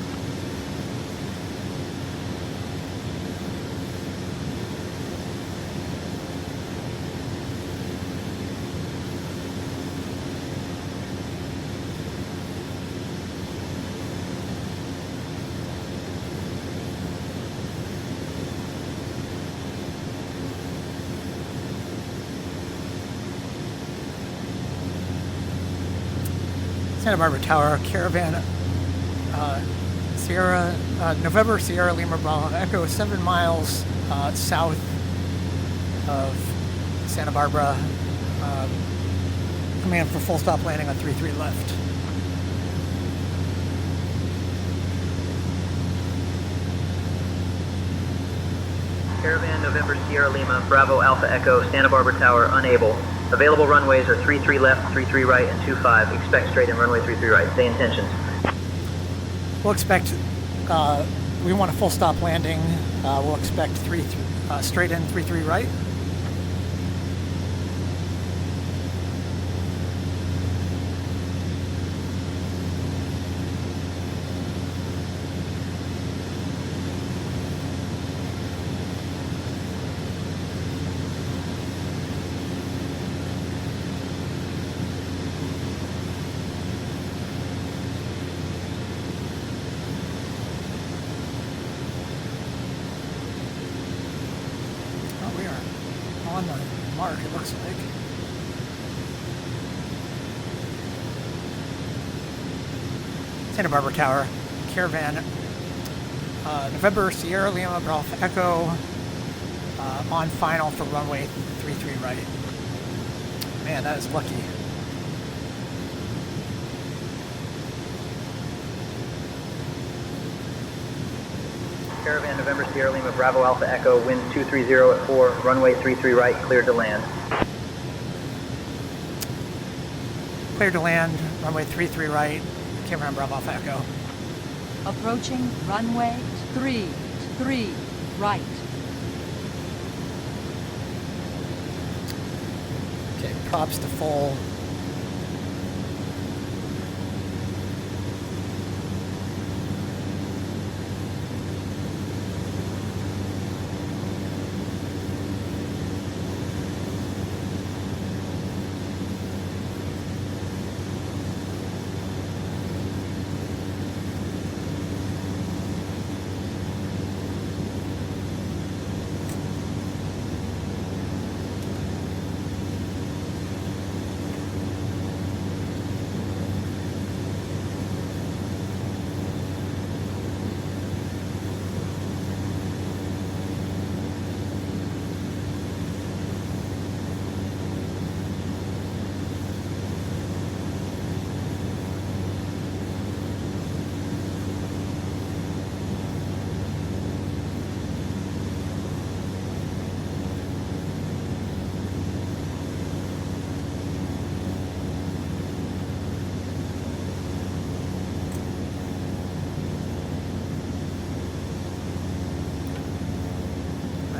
Santa Barbara Tower, Caravan Sierra, November Sierra Lima Bravo Echo, 7 miles south of Santa Barbara. Coming in for full stop landing on 33 left. Caravan November Sierra Lima, Bravo Alpha Echo, Santa Barbara Tower, unable. Available runways are 33 left, 33 right, and 25. Expect straight in runway 33 right. SayIntentions. We'll expect, we want a full stop landing. We'll expect straight in 33 right. On the mark, it looks like. Santa Barbara Tower, Caravan, November Sierra Lima, Bravo Echo, on final for runway 33 right. Man, that is lucky. Caravan November Sierra Lima, Bravo Alpha Echo, winds 230 at 4, runway 33 right, cleared to land. Cleared to land, runway 33 right, Caravan Bravo Alpha Echo. Approaching runway 33 right. Okay, props to full.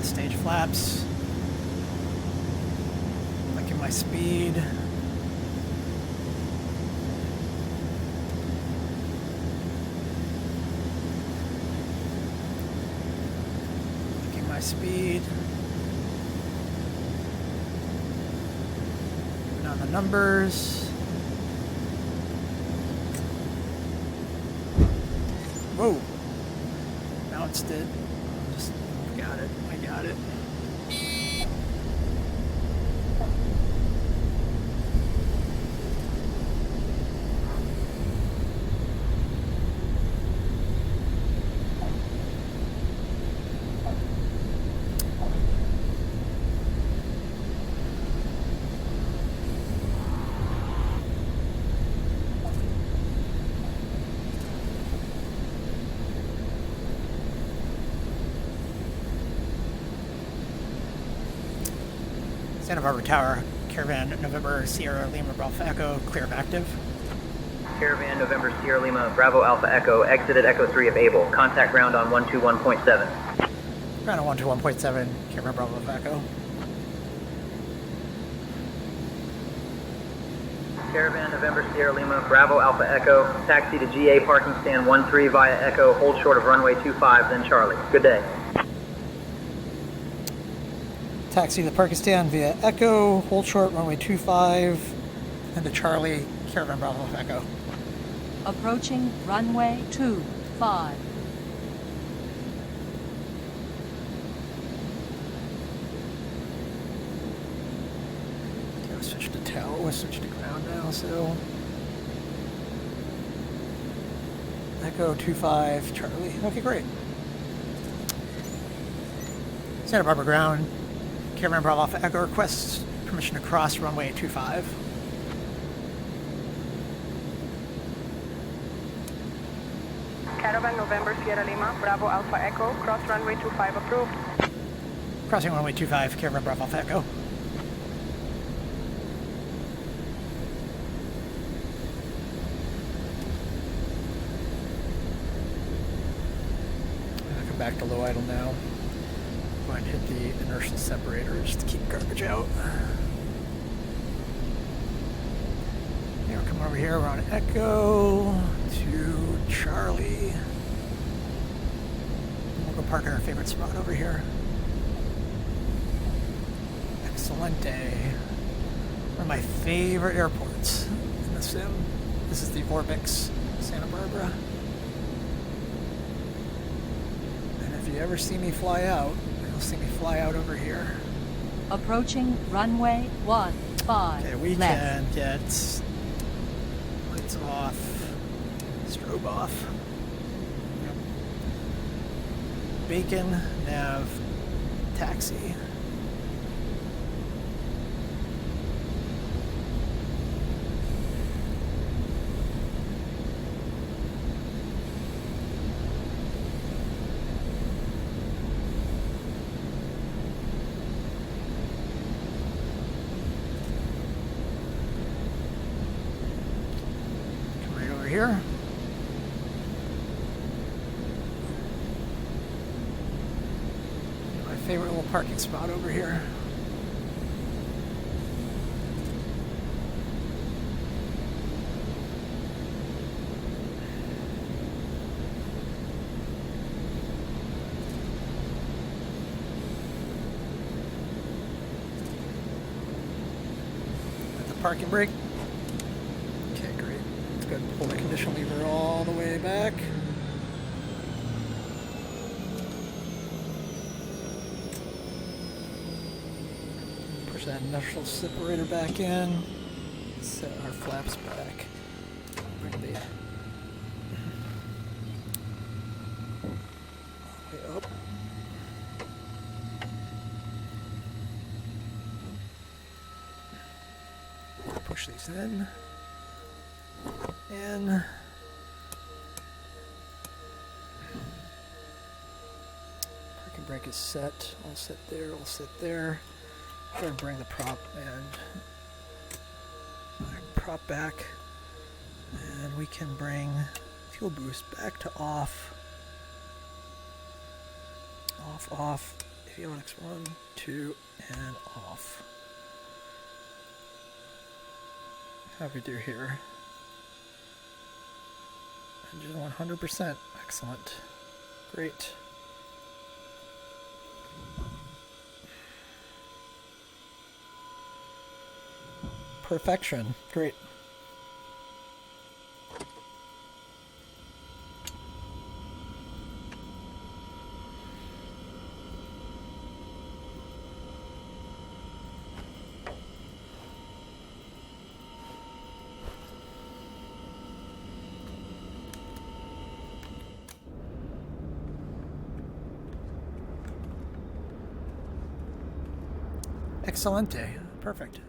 Stage flaps. Liking my speed. Liking my speed. And on the numbers. Whoa. Bounced it. Just got it. I got it. Santa Barbara Tower, Caravan November Sierra Lima Bravo Echo, clear of active. Caravan November Sierra Lima, Bravo Alpha Echo, exited Echo 3 if able. Contact ground on 121.7. Ground on 121.7, Caravan Bravo Alpha Echo. Caravan November Sierra Lima, Bravo Alpha Echo, taxi to GA parking stand 13 via Echo, hold short of runway 25, then Charlie. Good day. Taxi to the parking stand via Echo, hold short runway 25, and to Charlie, Caravan Bravo Alpha Echo. Approaching runway 25. Okay, we'll switch to tower, we'll switch to ground now, so. Echo 25, Charlie. Okay, great. Santa Barbara ground. Caravan Bravo Alpha Echo requests permission to cross runway 25. Caravan November Sierra Lima, Bravo Alpha Echo, cross runway 25 approved. Crossing runway 25, Caravan Bravo Alpha Echo. Come back to low idle now. Go ahead and hit the inertial separator just to keep garbage out. Now we're coming over here, we're on Echo to Charlie. We'll go park in our favorite spot over here. Excelente. One of my favorite airports in the sim. This is the Orbix, Santa Barbara. And if you ever see me fly out, you'll see me fly out over here. Approaching runway 15 Okay, we left. can get lights off, strobe off. Yep. Bacon, nav, taxi. Here. My favorite little parking spot over here. At the parking brake. Go ahead and pull the condition lever all the way back. Push that inertial separator back in. Set our flaps back. Bring the way up. Push these in. And parking brake is set. I'll sit there. I'll sit there. Go ahead and bring the prop back, and we can bring fuel boost back to off. Off. Avionics 1, 2, and off. How do we do here? Engine 100%. Excellent. Great. Perfection. Great. Excelente. Perfect.